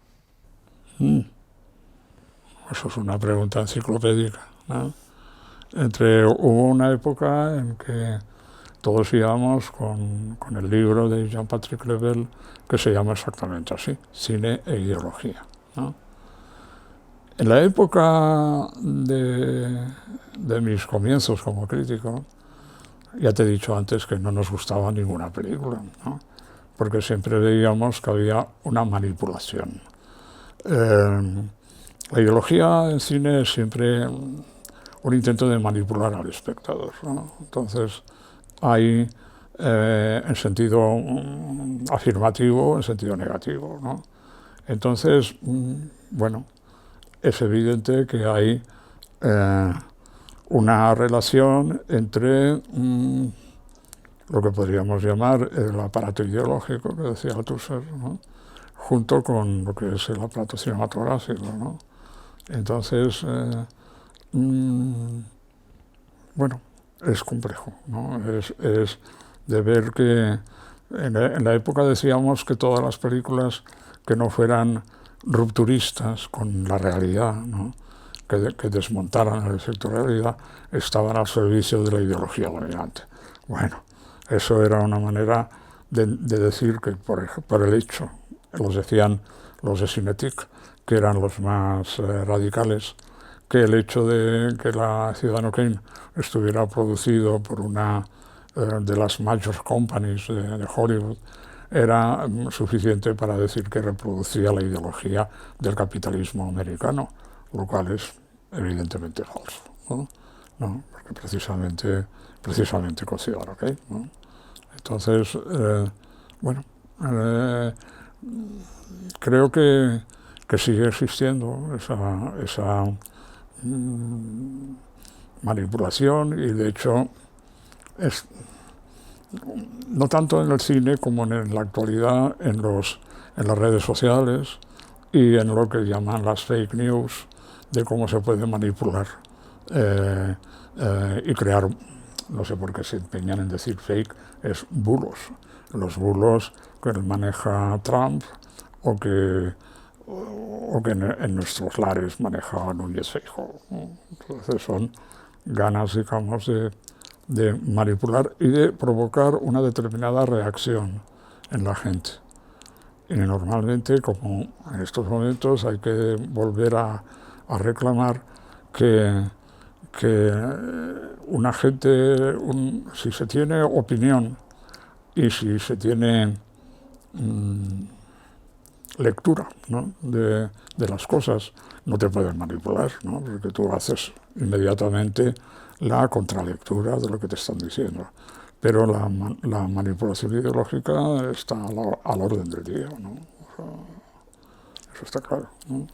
Eso es una pregunta enciclopédica, ¿no? Hubo una época en que todos íbamos con el libro de Jean-Patrick Lebel, que se llama exactamente así, Cine e Ideología, ¿no? En la época de mis comienzos como crítico, ya te he dicho antes que no nos gustaba ninguna película, ¿no? Porque siempre veíamos que había una manipulación. La ideología en cine es siempre un intento de manipular al espectador, ¿no? Entonces hay en sentido afirmativo, en sentido negativo, ¿no? Entonces, bueno, es evidente que hay una relación entre lo que podríamos llamar el aparato ideológico que decía Althusser, ¿no? Junto con lo que es el aparato cinematográfico, ¿no? Entonces, bueno, es complejo, ¿no? Es de ver que en la época decíamos que todas las películas que no fueran rupturistas con la realidad, ¿no? Que desmontaran el efecto realidad, estaban al servicio de la ideología dominante. Bueno, eso era una manera de decir que por el hecho, los decían los de Cinetic, que eran los más radicales, que el hecho de que la Ciudadano Kane estuviera producido por una de las major companies de Hollywood era suficiente para decir que reproducía la ideología del capitalismo americano, lo cual es evidentemente falso, ¿no? No, porque precisamente con Ciudadano Kane, ¿no? Entonces, bueno, creo que sigue existiendo esa manipulación y de hecho es no tanto en el cine como en la actualidad en las redes sociales y en lo que llaman las fake news, de cómo se puede manipular y crear, no sé por qué se empeñan en decir fake, es bulos. Los bulos que maneja Trump o que en nuestros lares maneja Núñez Feijóo. Entonces son ganas, digamos, de manipular y de provocar una determinada reacción en la gente. Y normalmente, como en estos momentos, hay que volver a reclamar que una gente, si se tiene opinión y si se tiene lectura, ¿no?, de las cosas, no te pueden manipular, ¿no?, porque tú haces inmediatamente la contralectura de lo que te están diciendo. Pero la manipulación ideológica está al orden del día, ¿no? O sea, eso está claro, ¿no?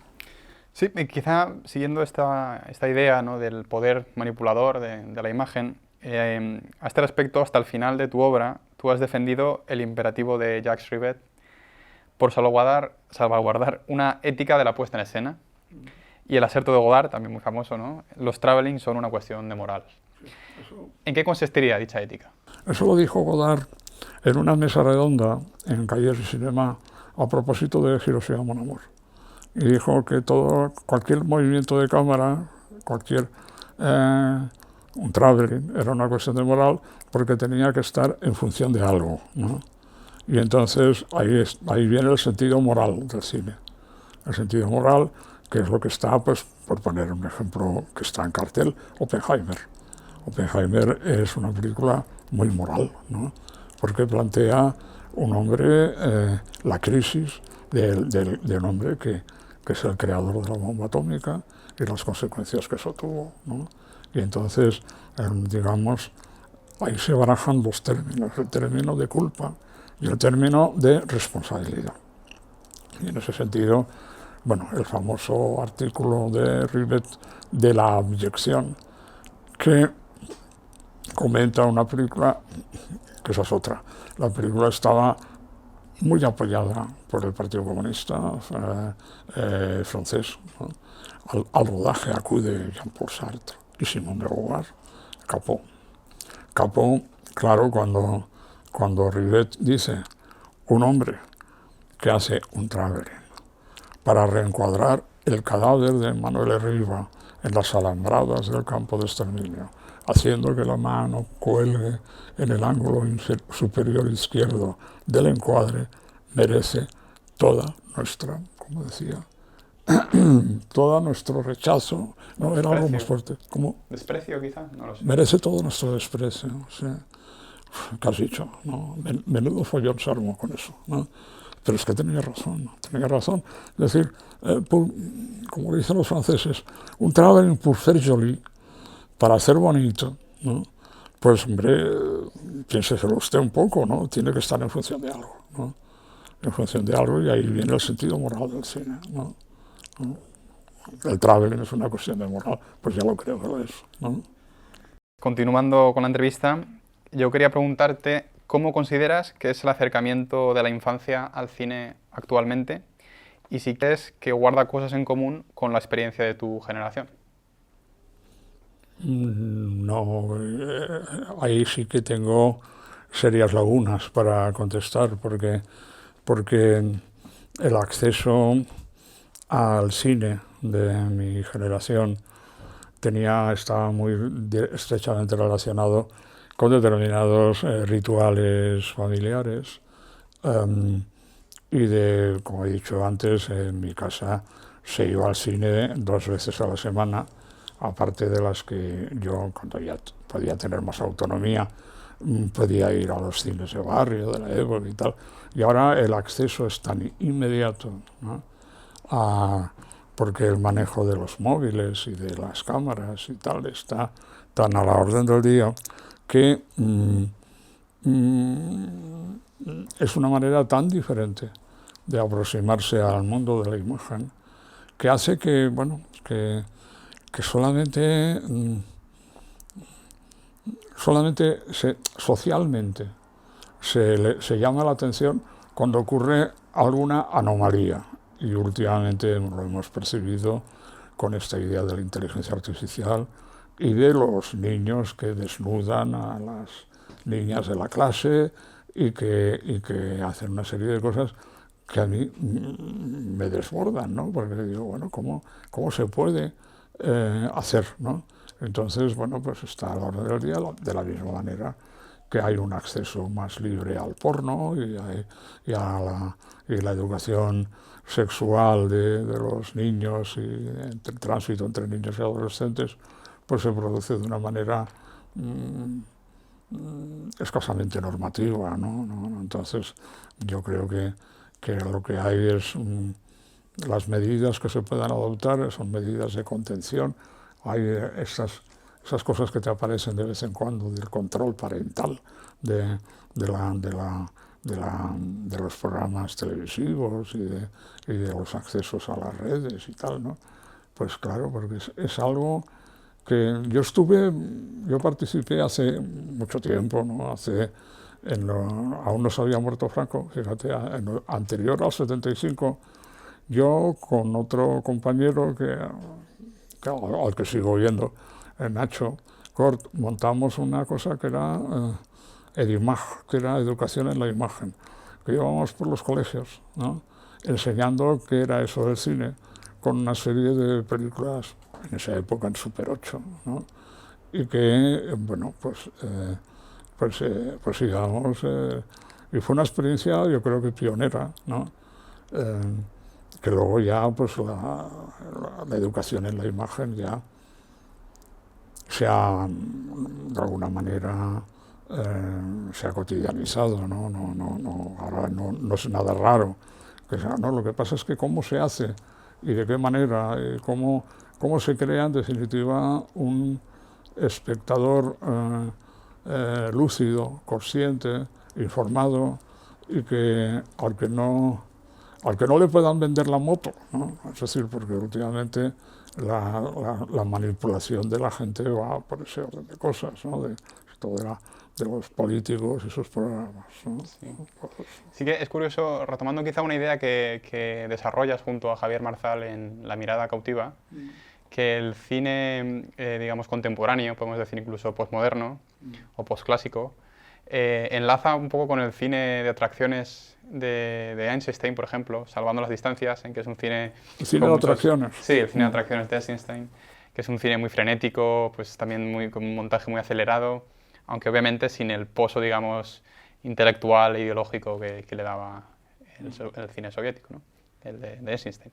Sí, y quizá siguiendo esta idea, ¿no?, del poder manipulador de la imagen, a este respecto, hasta el final de tu obra, tú has defendido el imperativo de Jacques Rivette por salvaguardar una ética de la puesta en escena. Y el aserto de Godard, también muy famoso, ¿no? Los travelling son una cuestión de moral. ¿En qué consistiría dicha ética? Eso lo dijo Godard en una mesa redonda en Cahiers du Cinéma a propósito de Hiroshima Mon Amour. Y dijo que cualquier movimiento de cámara, un traveling, era una cuestión de moral porque tenía que estar en función de algo, ¿no? Y entonces ahí viene el sentido moral del cine. El sentido moral, que es lo que está, pues, por poner un ejemplo que está en cartel, Oppenheimer. Oppenheimer es una película muy moral, ¿no?, porque plantea un hombre, la crisis de un hombre que es el creador de la bomba atómica y las consecuencias que eso tuvo, ¿no? Y entonces, digamos, ahí se barajan dos términos, el término de culpa y el término de responsabilidad. Y en ese sentido, bueno, el famoso artículo de Rivette de la abyección, que comenta una película, que esa es otra. La película estaba muy apoyada por el Partido Comunista francés, ¿no? Al rodaje acude Jean-Paul Sartre y Simone de Beauvoir, Capot. Capot, claro, cuando Rivette dice un hombre que hace un traveling para reencuadrar el cadáver de Manuel Riva en las alambradas del campo de exterminio, haciendo que la mano cuelgue en el ángulo superior izquierdo del encuadre, merece toda nuestra, como decía, todo nuestro rechazo, no era algo más fuerte, como ¿Desprecio quizá? No lo sé. merece todo nuestro desprecio, ¿sí? ¿Qué has dicho? ¿No? Menudo follón se armó con eso, ¿no? Pero es que tenía razón, ¿no? Tenía razón. Es decir, como dicen los franceses, un traveling pour faire joli, para hacer bonito, ¿no? Pues, hombre, piénseselo usted un poco, ¿no? Tiene que estar en función de algo, ¿no? En función de algo, y ahí viene el sentido moral del cine, ¿no? ¿No? El traveling es una cuestión de moral, pues ya lo creo que lo es, ¿no? Continuando con la entrevista, yo quería preguntarte cómo consideras que es el acercamiento de la infancia al cine actualmente y si crees que guarda cosas en común con la experiencia de tu generación. No, ahí sí que tengo serias lagunas para contestar, porque el acceso al cine de mi generación estaba muy estrechamente relacionado con determinados rituales familiares, y como he dicho antes, en mi casa se iba al cine 2 veces a la semana, aparte de las que yo, cuando ya podía tener más autonomía, podía ir a los cines de barrio, de la época y tal. Y ahora el acceso es tan inmediato, ¿no? Porque el manejo de los móviles y de las cámaras y tal está tan a la orden del día que es una manera tan diferente de aproximarse al mundo de la imagen que hace que, bueno, que solamente socialmente se llama la atención cuando ocurre alguna anomalía, y últimamente lo hemos percibido con esta idea de la inteligencia artificial y de los niños que desnudan a las niñas de la clase y que hacen una serie de cosas que a mí me desbordan, ¿no? Porque digo, bueno, ¿cómo se puede hacer, ¿no? Entonces, bueno, pues está a la orden del día de la misma manera que hay un acceso más libre al porno y la educación sexual de los niños y el tránsito entre niños y adolescentes, pues se produce de una manera escasamente normativa, ¿no? Entonces, yo creo que lo que hay es las medidas que se puedan adoptar son medidas de contención. Hay esas cosas que te aparecen de vez en cuando del control parental de los programas televisivos y de los accesos a las redes y tal, ¿no? Pues claro, porque es algo que yo participé hace mucho tiempo, ¿no? Aún no se había muerto Franco, fíjate, anterior al 75, yo con otro compañero al que sigo viendo, Nacho Cort, montamos una cosa que era Edimag, que era educación en la imagen, que íbamos por los colegios, ¿no? Enseñando qué era eso del cine, con una serie de películas, en esa época en Super 8, ¿no? Y que, bueno, pues digamos, y fue una experiencia, yo creo que pionera, ¿no? Que luego ya, pues la educación en la imagen ya se ha, de alguna manera, se ha cotidianizado, ¿no? Ahora no es nada raro. No, lo que pasa es que cómo se hace y de qué manera, y cómo se crea en definitiva un espectador lúcido, consciente, informado y que aunque no le puedan vender la moto, ¿no? Es decir, porque últimamente la manipulación de la gente va por ese orden de cosas, ¿no? De los políticos y sus programas, ¿no? Sí. Sí que es curioso, retomando quizá una idea que desarrollas junto a Javier Marzal en La mirada cautiva, que el cine, digamos, contemporáneo, podemos decir incluso postmoderno o postclásico, enlaza un poco con el cine de atracciones de Eisenstein, por ejemplo, Salvando las distancias, en que es un cine... ¿El cine de atracciones? Sí, el cine de atracciones de Eisenstein, que es un cine muy frenético, pues también con un montaje muy acelerado, aunque obviamente sin el pozo, digamos, intelectual e ideológico que le daba el cine soviético, ¿no? El de Eisenstein.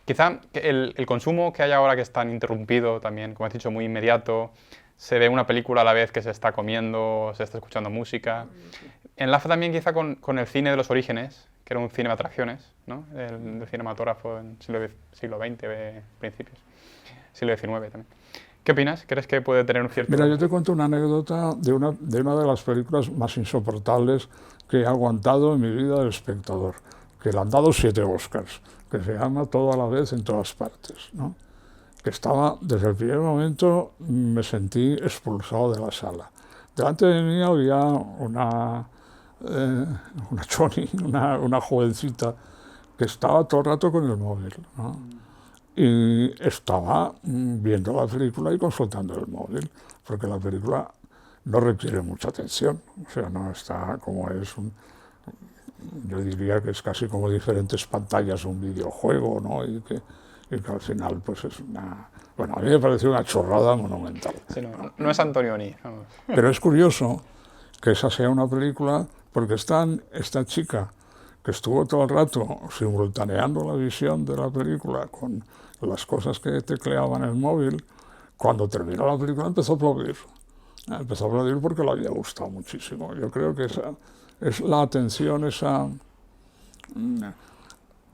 Quizá el consumo que hay ahora, que es tan interrumpido también, como has dicho, muy inmediato, se ve una película a la vez que se está comiendo, se está escuchando música. Enlaza también quizá con el cine de los orígenes, que era un cine de atracciones, ¿no? El cinematógrafo en siglo XX, principios, siglo XIX también. ¿Qué opinas? ¿Crees que puede tener un cierto...? Mira, yo te cuento una anécdota de una de las películas más insoportables que he aguantado en mi vida de espectador, que le han dado 7 Oscars, que se llama Todo a la vez en todas partes, ¿no? Que estaba, desde el primer momento, me sentí expulsado de la sala. Delante de mí había una choni, una jovencita, que estaba todo el rato con el móvil, ¿no? Y estaba viendo la película y consultando el móvil, porque la película no requiere mucha atención, o sea, no está como yo diría que es casi como diferentes pantallas de un videojuego, ¿no? Y que al final, pues es bueno, a mí me pareció una chorrada monumental. Sí, no es Antonioni. Vamos. Pero es curioso que esa sea una película, porque esta chica que estuvo todo el rato simultaneando la visión de la película con las cosas que tecleaba en el móvil, cuando terminó la película empezó a aplaudir. Empezó a aplaudir porque le había gustado muchísimo. Yo creo que esa es la atención,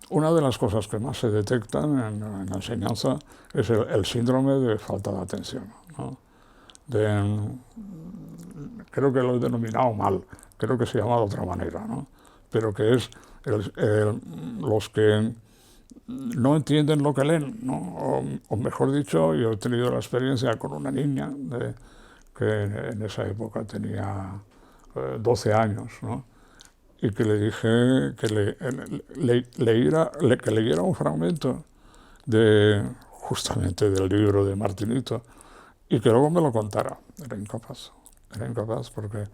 una de las cosas que más se detectan en la enseñanza es el síndrome de falta de atención, ¿no? Creo que lo he denominado mal, creo que se llama de otra manera, ¿no? Pero que es los que no entienden lo que leen, ¿no? O mejor dicho, yo he tenido la experiencia con una niña que en esa época tenía 12 años, ¿no? Y que le dije que leyera un fragmento justamente del libro de Martinito y que luego me lo contara. Era incapaz porque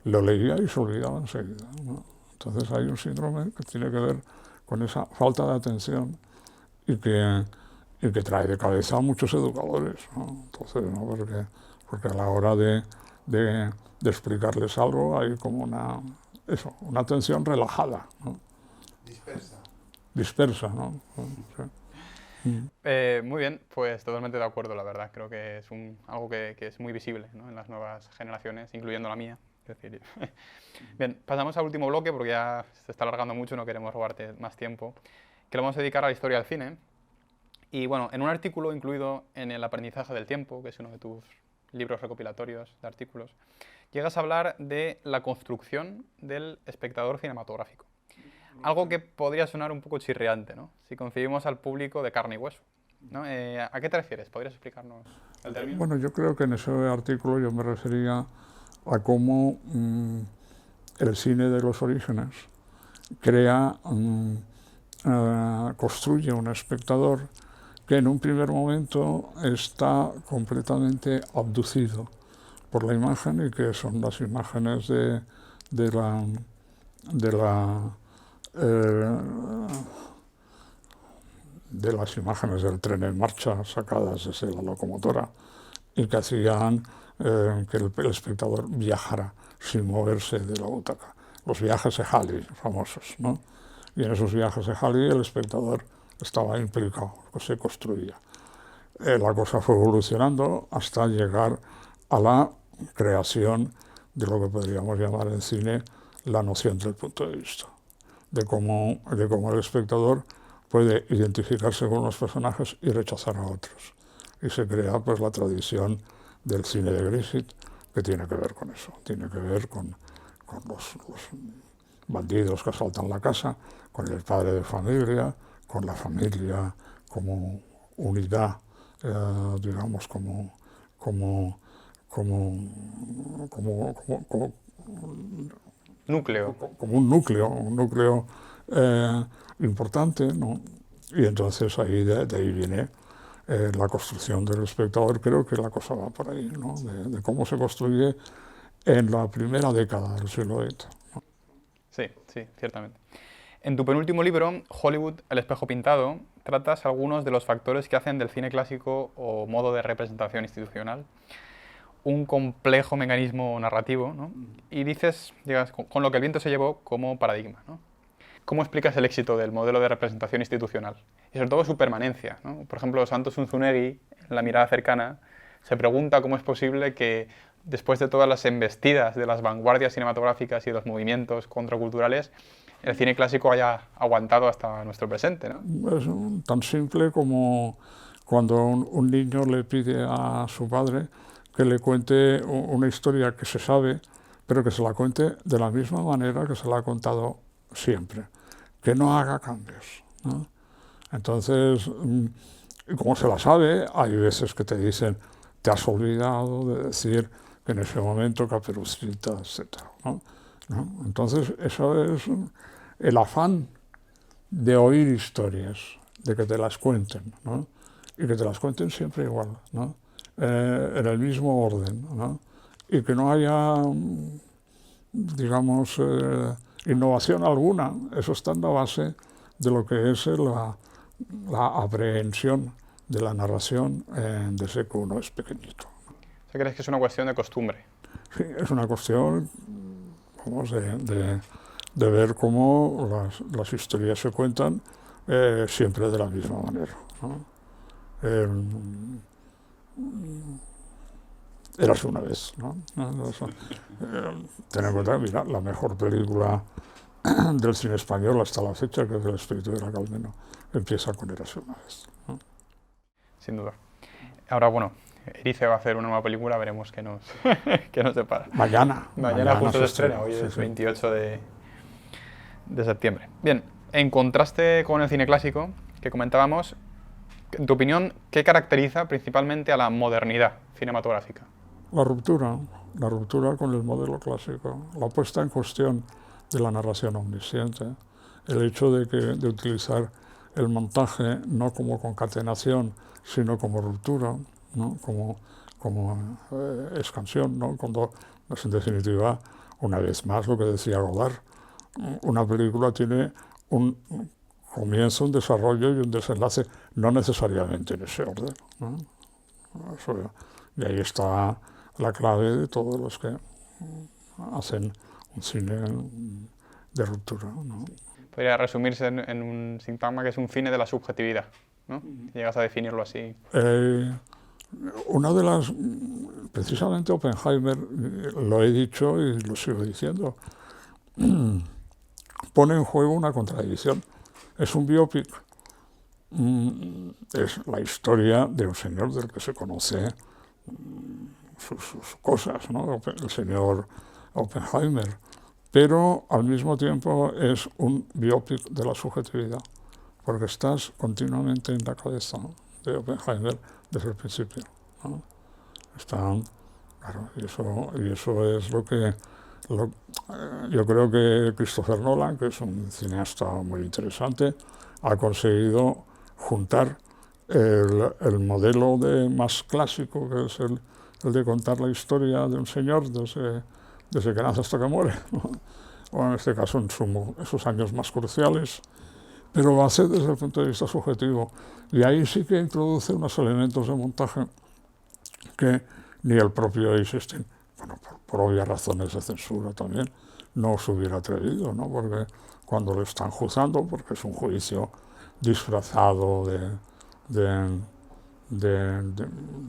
lo leía y se olvidaba enseguida, ¿no? Entonces hay un síndrome que tiene que ver con esa falta de atención y y que trae de cabeza a muchos educadores, ¿no? Entonces, ¿no? Porque a la hora de explicarles algo hay como una atención relajada, ¿no? Dispersa, ¿no? Sí. Muy bien, pues totalmente de acuerdo, la verdad. Creo que es algo que es muy visible, ¿no?, en las nuevas generaciones, incluyendo la mía. Es decir, bien, pasamos al último bloque porque ya se está alargando mucho, no queremos robarte más tiempo, que lo vamos a dedicar a la historia del cine. Y bueno, en un artículo incluido en El aprendizaje del tiempo, que es uno de tus libros recopilatorios de artículos, llegas a hablar de la construcción del espectador cinematográfico. Algo que podría sonar un poco chirriante, ¿no?, si concebimos al público de carne y hueso, ¿no? ¿A qué te refieres? ¿Podrías explicarnos el término? Bueno, yo creo que en ese artículo yo me refería a cómo el cine de los orígenes construye un espectador que en un primer momento está completamente abducido por la imagen, y que son las imágenes de las imágenes del tren en marcha sacadas desde la locomotora, y que hacían que el espectador viajara sin moverse de la butaca. Los viajes de Halley, famosos, ¿no? Y en esos viajes de Halley el espectador estaba implicado, se construía. La cosa fue evolucionando hasta llegar a la creación de lo que podríamos llamar en cine la noción del punto de vista, de cómo el espectador puede identificarse con unos personajes y rechazar a otros. Y se crea pues la tradición del cine de Griffith, que tiene que ver con eso, tiene que ver con los bandidos que asaltan la casa, con el padre de familia, con la familia como unidad, digamos, como Núcleo. como un núcleo importante, ¿no? Y entonces ahí de ahí viene la construcción del espectador. Creo que la cosa va por ahí, ¿no? De cómo se construye en la primera década del siglo XX. ¿No? Sí, sí, ciertamente. En tu penúltimo libro, Hollywood, el espejo pintado, tratas algunos de los factores que hacen del cine clásico o modo de representación institucional un complejo mecanismo narrativo, ¿no? Y dices, llegas con lo que el viento se llevó como paradigma, ¿no? ¿Cómo explicas el éxito del modelo de representación institucional? Y sobre todo su permanencia, ¿no? Por ejemplo, Santos Unzunegui, en La mirada cercana, se pregunta cómo es posible que después de todas las embestidas de las vanguardias cinematográficas y de los movimientos contraculturales, el cine clásico haya aguantado hasta nuestro presente, ¿no? Es tan simple como cuando un niño le pide a su padre que le cuente una historia que se sabe, pero que se la cuente de la misma manera que se la ha contado siempre, que no haga cambios, ¿no? Entonces, como se la sabe, hay veces que te dicen, te has olvidado de decir que en ese momento Caperucita, etc., ¿no? ¿No? Entonces, eso es el afán de oír historias, de que te las cuenten, ¿no? Y que te las cuenten siempre igual, ¿no? En el mismo orden, ¿no? Y que no haya, digamos, innovación alguna. Eso está en la base de lo que es la aprehensión de la narración desde que uno es pequeñito. O sea, ¿crees que es una cuestión de costumbre? Sí, es una cuestión, vamos, de ver cómo las historias se cuentan siempre de la misma manera, ¿no? Érase una vez, ¿no? Ten en cuenta, mira, la mejor película del cine español hasta la fecha, que es El espíritu de la Calmeno, empieza con Érase una vez, ¿no? Sin duda. Ahora, bueno, Erice va a hacer una nueva película, veremos qué nos depara. Mañana Justo se estrena, hoy es 28 de septiembre. Bien, en contraste con el cine clásico que comentábamos, en tu opinión, ¿qué caracteriza principalmente a la modernidad cinematográfica? La ruptura con el modelo clásico, la puesta en cuestión de la narración omnisciente, el hecho de utilizar el montaje no como concatenación, sino como ruptura, ¿no? como expansión, ¿no? Cuando, en definitiva, una vez más, lo que decía Godard, una película tiene un comienza un desarrollo y un desenlace, no necesariamente en ese orden, ¿no? Y ahí está la clave de todos los que hacen un cine de ruptura, ¿no? Podría resumirse en un sintagma que es un cine de la subjetividad, ¿no? Si llegas a definirlo así. Una de las, precisamente Oppenheimer, lo he dicho y lo sigo diciendo, pone en juego una contradicción. Es un biopic, es la historia de un señor del que se conoce sus cosas, ¿no? El señor Oppenheimer, pero al mismo tiempo es un biopic de la subjetividad, porque estás continuamente en la cabeza, ¿no?, de Oppenheimer desde el principio, ¿no? Claro, y eso es lo que yo creo que Christopher Nolan, que es un cineasta muy interesante, ha conseguido juntar el modelo más clásico, que es el de contar la historia de un señor desde que nace hasta que muere, ¿no? O en este caso en esos años más cruciales, pero lo hace desde el punto de vista subjetivo. Y ahí sí que introduce unos elementos de montaje que ni el propio Eisenstein, bueno, por obvias razones de censura también, no se hubiera atrevido, ¿no? Porque cuando lo están juzgando, porque es un juicio disfrazado de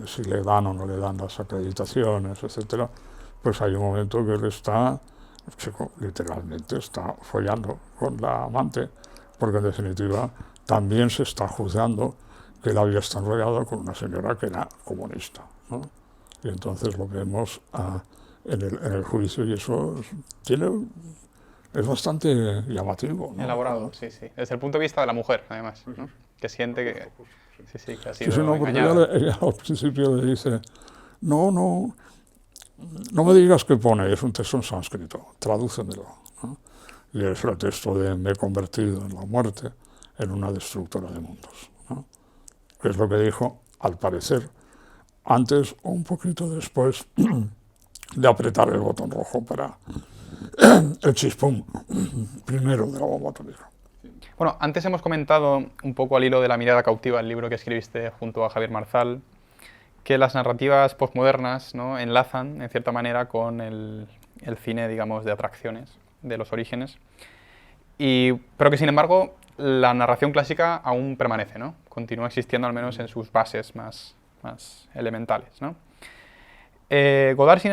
si le dan o no le dan las acreditaciones, etcétera, pues hay un momento que él está, chico, literalmente está follando con la amante, porque en definitiva también se está juzgando que él había estado enrollado con una señora que era comunista, ¿no? Y entonces lo vemos en el juicio, y eso es bastante llamativo, ¿no? Elaborado, sí, sí. Desde el punto de vista de la mujer, además, ¿no? Que siente que, que ha sido sí, no, porque engañada. ella al principio le dice, no me digas qué pone, es un texto en sánscrito, tradúcemelo, ¿no? Y es el texto de me he convertido en la muerte en una destructora de mundos, ¿no? Que es lo que dijo, al parecer, antes o un poquito después de apretar el botón rojo para el chispum primero de la bomba atómica. Bueno, antes hemos comentado un poco al hilo de La mirada cautiva, el libro que escribiste junto a Javier Marzal, que las narrativas postmodernas, ¿no?, enlazan en cierta manera con el cine, digamos, de atracciones, de los orígenes, pero que sin embargo la narración clásica aún permanece, ¿no? Continúa existiendo al menos en sus bases más elementales, ¿no? Godard, sin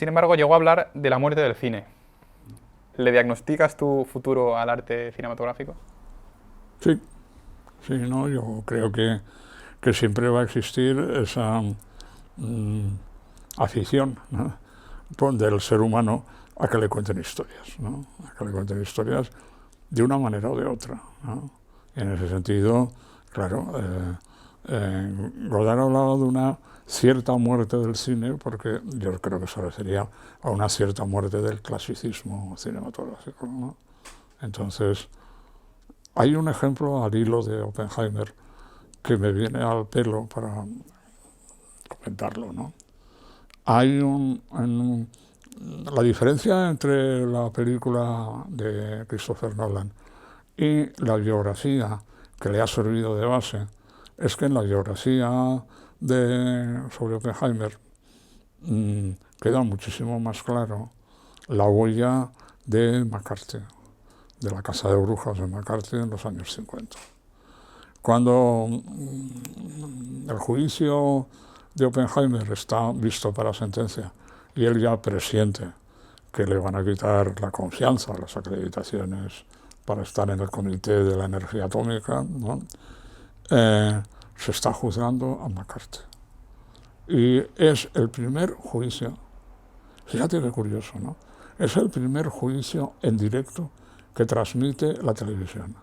embargo, llegó a hablar de la muerte del cine. ¿Le diagnosticas tu futuro al arte cinematográfico? Sí, no, yo creo que siempre va a existir esa afición, ¿no?, del ser humano a que le cuenten historias, ¿no? A que le cuenten historias de una manera o de otra, ¿no? Y en ese sentido, claro, Godard hablaba de una cierta muerte del cine, porque yo creo que se refería a una cierta muerte del clasicismo cinematográfico, ¿no? Entonces, hay un ejemplo al hilo de Oppenheimer que me viene al pelo para comentarlo, ¿no? Hay la diferencia entre la película de Christopher Nolan y la biografía que le ha servido de base es que en la biografía sobre Oppenheimer queda muchísimo más claro la huella de McCarthy, de la Casa de Brujas de McCarthy en los años 50. Cuando el juicio de Oppenheimer está visto para sentencia y él ya presiente que le van a quitar la confianza, las acreditaciones para estar en el Comité de la Energía Atómica, ¿no?, se está juzgando a McCarthy. Y es el primer juicio, fíjate qué curioso, ¿no? Es el primer juicio en directo que transmite la televisión.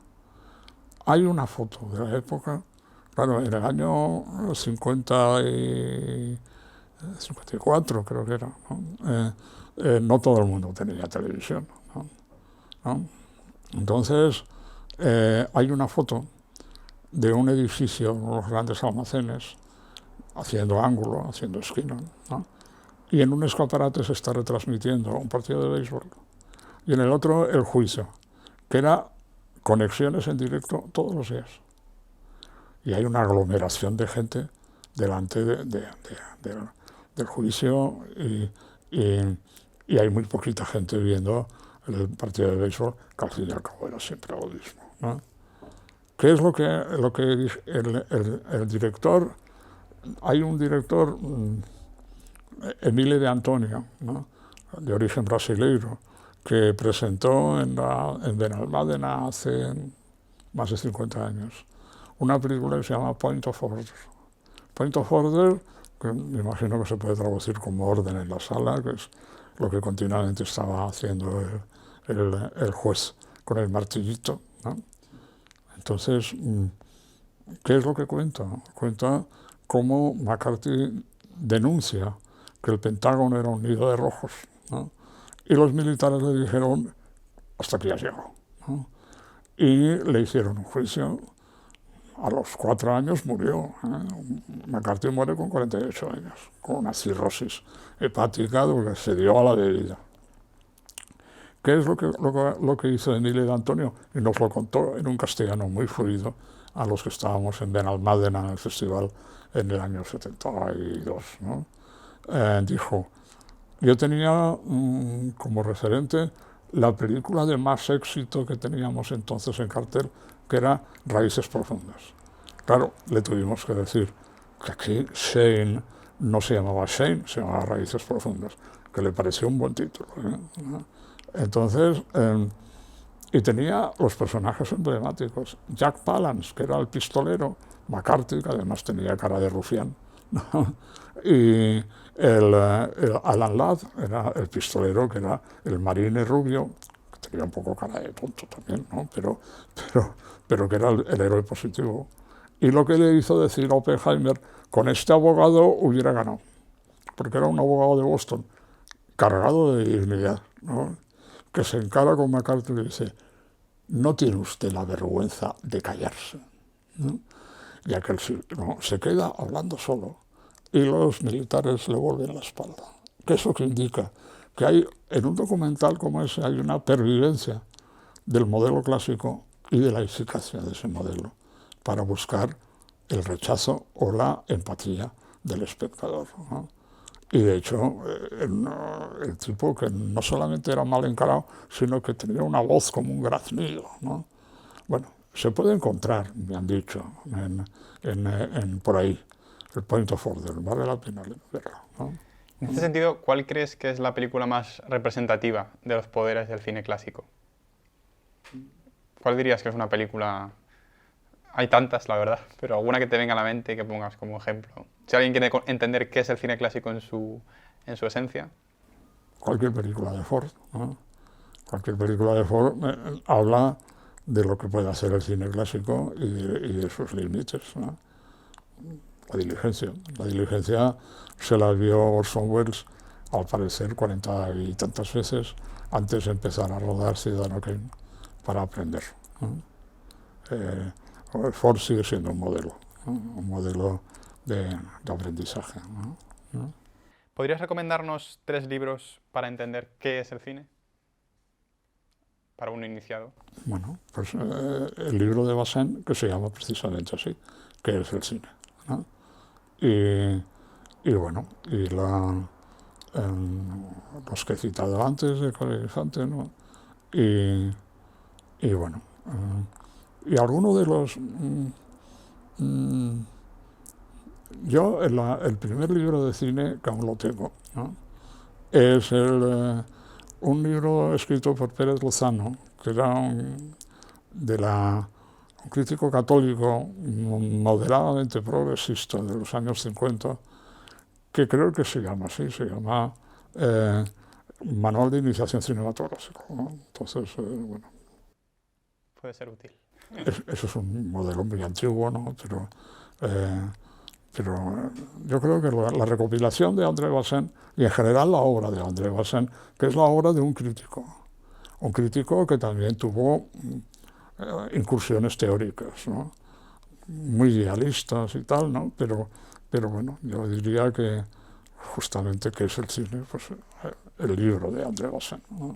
Hay una foto de la época, claro, en el año 54 creo que era, ¿no? No todo el mundo tenía televisión, ¿no? Entonces, hay una foto de un edificio, unos grandes almacenes, haciendo ángulo, haciendo esquina, ¿no? Y en un escaparate se está retransmitiendo un partido de béisbol, y en el otro el juicio, que era conexiones en directo todos los días. Y hay una aglomeración de gente delante del juicio y hay muy poquita gente viendo el partido de béisbol, que al fin y al cabo era siempre lo mismo, ¿no? ¿Qué es lo que el director? Hay un director, Emile de Antonio, ¿no?, de origen brasileiro, que presentó en Benalmádena hace más de 50 años una película que se llama Point of Order. Point of Order, que me imagino que se puede traducir como orden en la sala, que es lo que continuamente estaba haciendo el juez con el martillito, ¿no? Entonces, ¿qué es lo que cuenta? Cuenta cómo McCarthy denuncia que el Pentágono era un nido de rojos, ¿no? Y los militares le dijeron, hasta aquí has llegado, ¿no? Y le hicieron un juicio. A los 4 años murió, ¿eh? McCarthy muere con 48 años, con una cirrosis hepática que se dio a la bebida. ¿Qué es lo que hizo Emile de Antonio? Y nos lo contó en un castellano muy fluido a los que estábamos en Benalmádena, en el festival, en el año 72, ¿no? Dijo, yo tenía como referente la película de más éxito que teníamos entonces en cartel, que era Raíces Profundas. Claro, le tuvimos que decir que aquí Shane no se llamaba Shane, se llamaba Raíces Profundas, que le pareció un buen título, ¿eh? Entonces, y tenía los personajes emblemáticos. Jack Palance, que era el pistolero, McCarthy, que además tenía cara de rufián, ¿no? Y el Alan Ladd era el pistolero, que era el marine rubio, que tenía un poco cara de tonto también, ¿no? pero que era el héroe positivo. Y lo que le hizo decir a Oppenheimer, con este abogado hubiera ganado, porque era un abogado de Boston, cargado de dignidad, ¿no?, que se encara con McCarthy y le dice, no tiene usted la vergüenza de callarse, ¿no? Y aquel se queda hablando solo y los militares le vuelven la espalda. ¿Qué es lo que indica? Que hay, en un documental como ese, hay una pervivencia del modelo clásico y de la eficacia de ese modelo para buscar el rechazo o la empatía del espectador, ¿no? Y de hecho, el tipo que no solamente era mal encarado, sino que tenía una voz como un graznido, ¿no? Bueno, se puede encontrar, me han dicho, por ahí, el Point of Order, vale la pena verlo, ¿no? En este sentido, ¿cuál crees que es la película más representativa de los poderes del cine clásico? ¿Cuál dirías que es una película? Hay tantas, la verdad, pero alguna que te venga a la mente y que pongas como ejemplo. Si alguien quiere entender qué es el cine clásico en su esencia. Cualquier película de Ford, ¿no? Cualquier película de Ford habla de lo que puede hacer el cine clásico y de sus límites, ¿no? La diligencia se la vio Orson Welles, al parecer, 40 y tantas veces antes de empezar a rodar Ciudadano Kane para aprender, ¿no? Ford sigue siendo un modelo, ¿no?, un modelo de aprendizaje, ¿no? ¿Podrías recomendarnos 3 libros para entender qué es el cine? Para un iniciado. Bueno, pues el libro de Bazin, que se llama precisamente así, que es el cine, ¿no? Y bueno, los que he citado antes de Coelho Infante, ¿no? Y bueno, y algunos de los... yo, el primer libro de cine, que aún lo tengo, ¿no?, es un libro escrito por Pérez Lozano, que era un crítico católico moderadamente progresista de los años 50, que creo que se llama así, se llama Manual de Iniciación Cinematográfica, ¿no? Entonces, bueno. Puede ser útil. Eso es un modelo muy antiguo, ¿no? Pero yo creo que la recopilación de André Bazin, y en general la obra de André Bazin, que es la obra de un crítico que también tuvo incursiones teóricas, ¿no?, muy idealistas y tal, ¿no? Pero bueno, yo diría que justamente que es el cine, pues el libro de André Bazin, ¿no?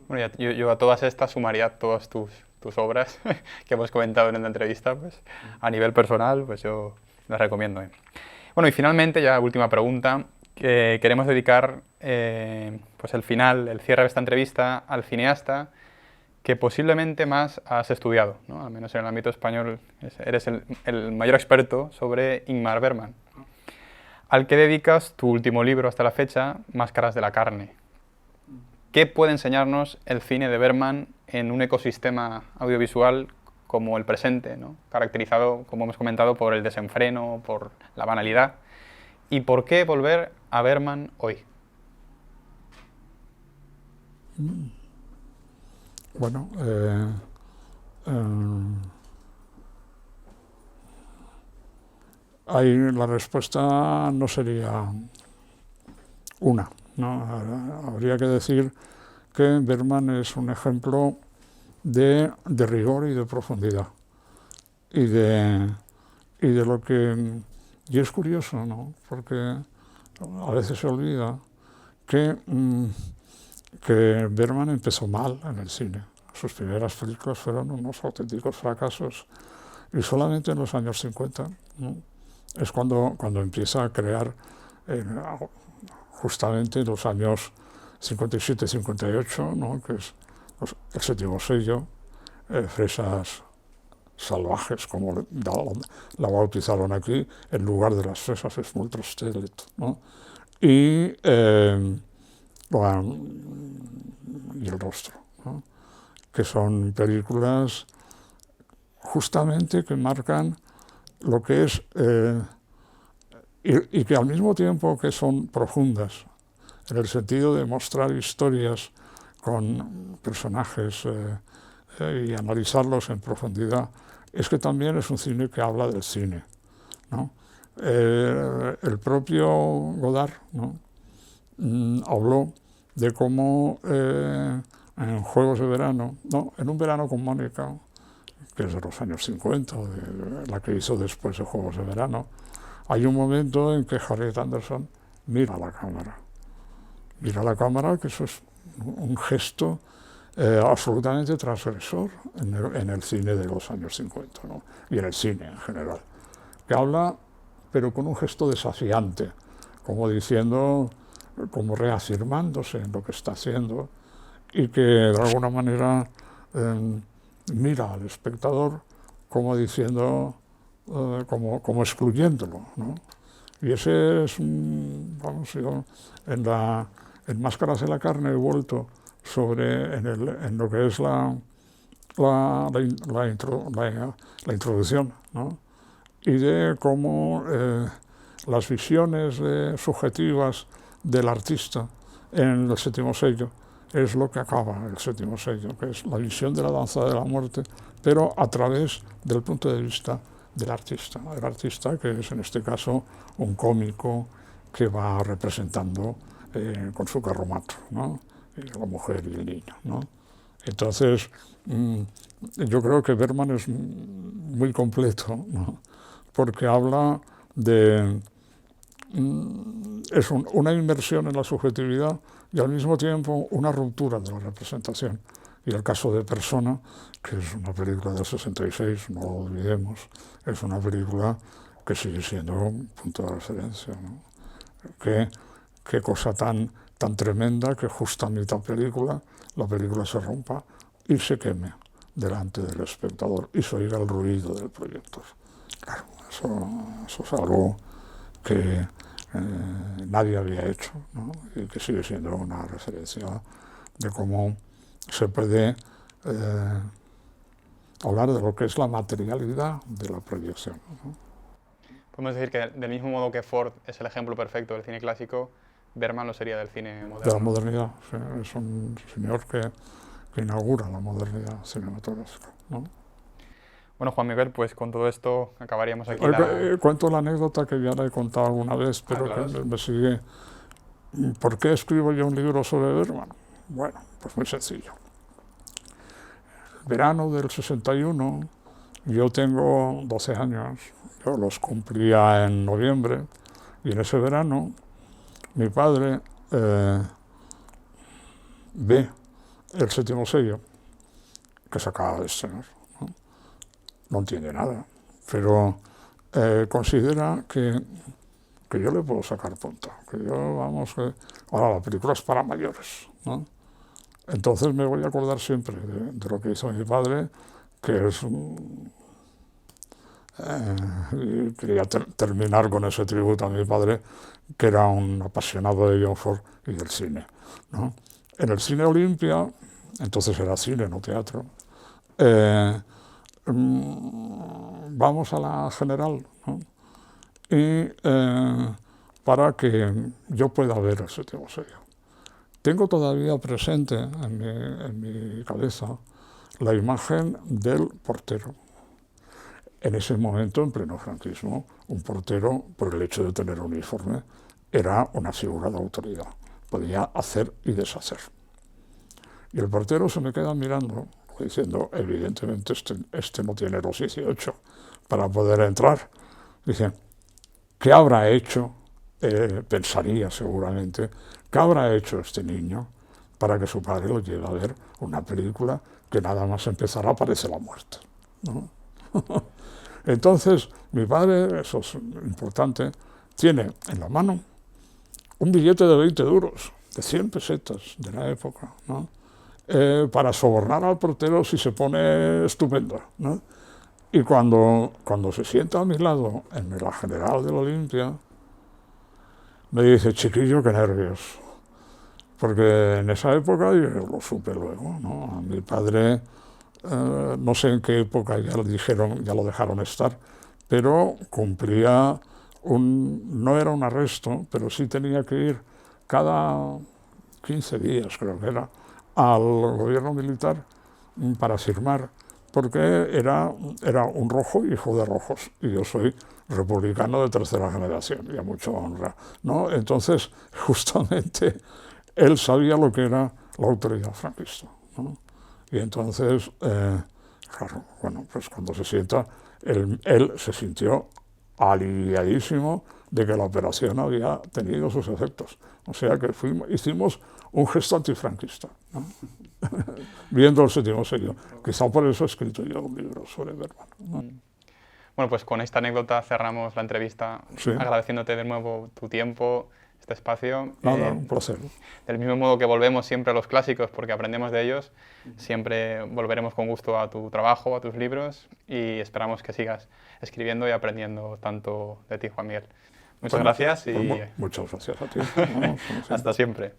Bueno, yo a todas estas sumaría todos tus tus obras que hemos comentado en la entrevista, pues a nivel personal, pues yo las recomiendo. Bueno, y finalmente, ya última pregunta, que queremos dedicar pues el final, el cierre de esta entrevista al cineasta que posiblemente más has estudiado, ¿no? Al menos en el ámbito español eres el mayor experto sobre Ingmar Bergman, al que dedicas tu último libro hasta la fecha, Máscaras de la carne. ¿Qué puede enseñarnos el cine de Bergman en un ecosistema audiovisual como el presente, ¿no? Caracterizado, como hemos comentado, por el desenfreno, por la banalidad? ¿Y por qué volver a Bergman hoy? Bueno, ahí la respuesta no sería una, ¿no? Habría que decir que Bergman es un ejemplo de rigor y de profundidad y de lo que... Y es curioso, ¿no? Porque a veces se olvida que Bergman empezó mal en el cine. Sus primeras películas fueron unos auténticos fracasos y solamente en los años 50, ¿no? Es cuando empieza a crear, justamente en los años 57-58, ¿no? Que es el séptimo sello, Fresas salvajes, como la bautizaron aquí, en lugar de las fresas Smultrostedet, ¿no? Y el rostro, ¿no? Que son películas justamente que marcan lo que es, y que al mismo tiempo que son profundas, en el sentido de mostrar historias con personajes y analizarlos en profundidad, es que también es un cine que habla del cine, ¿no? El propio Godard, ¿no? Habló de cómo en Juegos de Verano, no, en Un verano con Mónica, que es de los años 50, la que hizo después de Juegos de Verano, hay un momento en que Harriet Anderson mira a la cámara. Mira a la cámara, que eso es un gesto absolutamente transgresor en el cine de los años 50, ¿no? Y en el cine en general, que habla, pero con un gesto desafiante, como diciendo, como reafirmándose en lo que está haciendo, y que de alguna manera mira al espectador como diciendo, como excluyéndolo, ¿no? Y ese es, vamos, yo en Máscaras de la carne he vuelto en lo que es la introducción, ¿no? Y de cómo las visiones subjetivas del artista en el séptimo sello es lo que acaba el séptimo sello, que es la visión de la danza de la muerte, pero a través del punto de vista del artista. El artista, que es en este caso un cómico que va representando con su carromato, ¿no? La mujer y el niño, ¿no? Entonces, yo creo que Bergman es muy completo, ¿no? Porque habla de... es una inmersión en la subjetividad y al mismo tiempo una ruptura de la representación. Y el caso de Persona, que es una película del 66, no lo olvidemos, es una película que sigue siendo un punto de referencia, ¿no? Qué cosa tan tremenda que justo a mitad la película se rompa y se queme delante del espectador y se oiga el ruido del proyector. Claro, eso es algo que nadie había hecho, ¿no? Y que sigue siendo una referencia de cómo se puede hablar de lo que es la materialidad de la proyección, ¿no? Podemos decir que del mismo modo que Ford es el ejemplo perfecto del cine clásico, Bergman lo sería del cine moderno. De la modernidad, sí, es un señor que inaugura la modernidad cinematográfica, ¿no? Bueno, Juan Miguel, pues con todo esto acabaríamos aquí. Cuento la anécdota que ya la he contado alguna vez, pero claro, que me sigue. ¿Por qué escribo yo un libro sobre Bergman? Bueno, pues muy sencillo. Verano del 61, yo tengo 12 años, yo los cumplía en noviembre, y en ese verano mi padre ve el séptimo sello, que se acaba de estrenar. No entiende nada, pero considera que yo le puedo sacar punta, que yo, vamos, que ahora la película es para mayores, ¿no? Entonces me voy a acordar siempre de lo que hizo mi padre, que es... y quería terminar con ese tributo a mi padre, que era un apasionado de John Ford y del cine, ¿no? En el Cine Olimpia, entonces era cine, no teatro, vamos a la General, ¿no? Y para que yo pueda ver ese tipo serio. Tengo todavía presente en mi cabeza la imagen del portero. En ese momento, en pleno franquismo, un portero, por el hecho de tener uniforme, era una figura de autoridad. Podía hacer y deshacer. Y el portero se me queda mirando, diciendo, evidentemente este no tiene los 18 para poder entrar. Dice, ¿qué habrá hecho? Pensaría seguramente, ¿qué habrá hecho este niño para que su padre lo lleve a ver una película que nada más empezará aparece la muerte, ¿no? Entonces, mi padre, eso es importante, tiene en la mano un billete de 20 duros, de 100 pesetas de la época, ¿no? Para sobornar al portero si se pone estupendo, ¿no? Y cuando se sienta a mi lado en la General de la Olimpia, me dice, chiquillo, qué nervios. Porque en esa época, yo lo supe luego, ¿no? A mi padre, no sé en qué época ya lo dejaron estar, pero cumplía no era un arresto, pero sí tenía que ir cada 15 días, creo que era, al gobierno militar para firmar, porque era un rojo hijo de rojos, y yo soy republicano de tercera generación, y a mucha honra, ¿no? Entonces, justamente, él sabía lo que era la autoridad franquista, ¿no? Y entonces, claro, bueno, pues cuando se sienta, él se sintió aliviadísimo de que la operación había tenido sus efectos. O sea que hicimos un gesto antifranquista, ¿no? Viendo el séptimo sello. Quizá por eso he escrito yo un libro sobre Bergman, ¿no? Bueno, pues con esta anécdota cerramos la entrevista, Sí. agradeciéndote de nuevo tu tiempo, este espacio. Nada, un placer. Del mismo modo que volvemos siempre a los clásicos porque aprendemos de ellos, siempre volveremos con gusto a tu trabajo, a tus libros, y esperamos que sigas escribiendo y aprendiendo tanto de ti, Juan Miguel. Muchas gracias y Muchas gracias a ti. hasta siempre.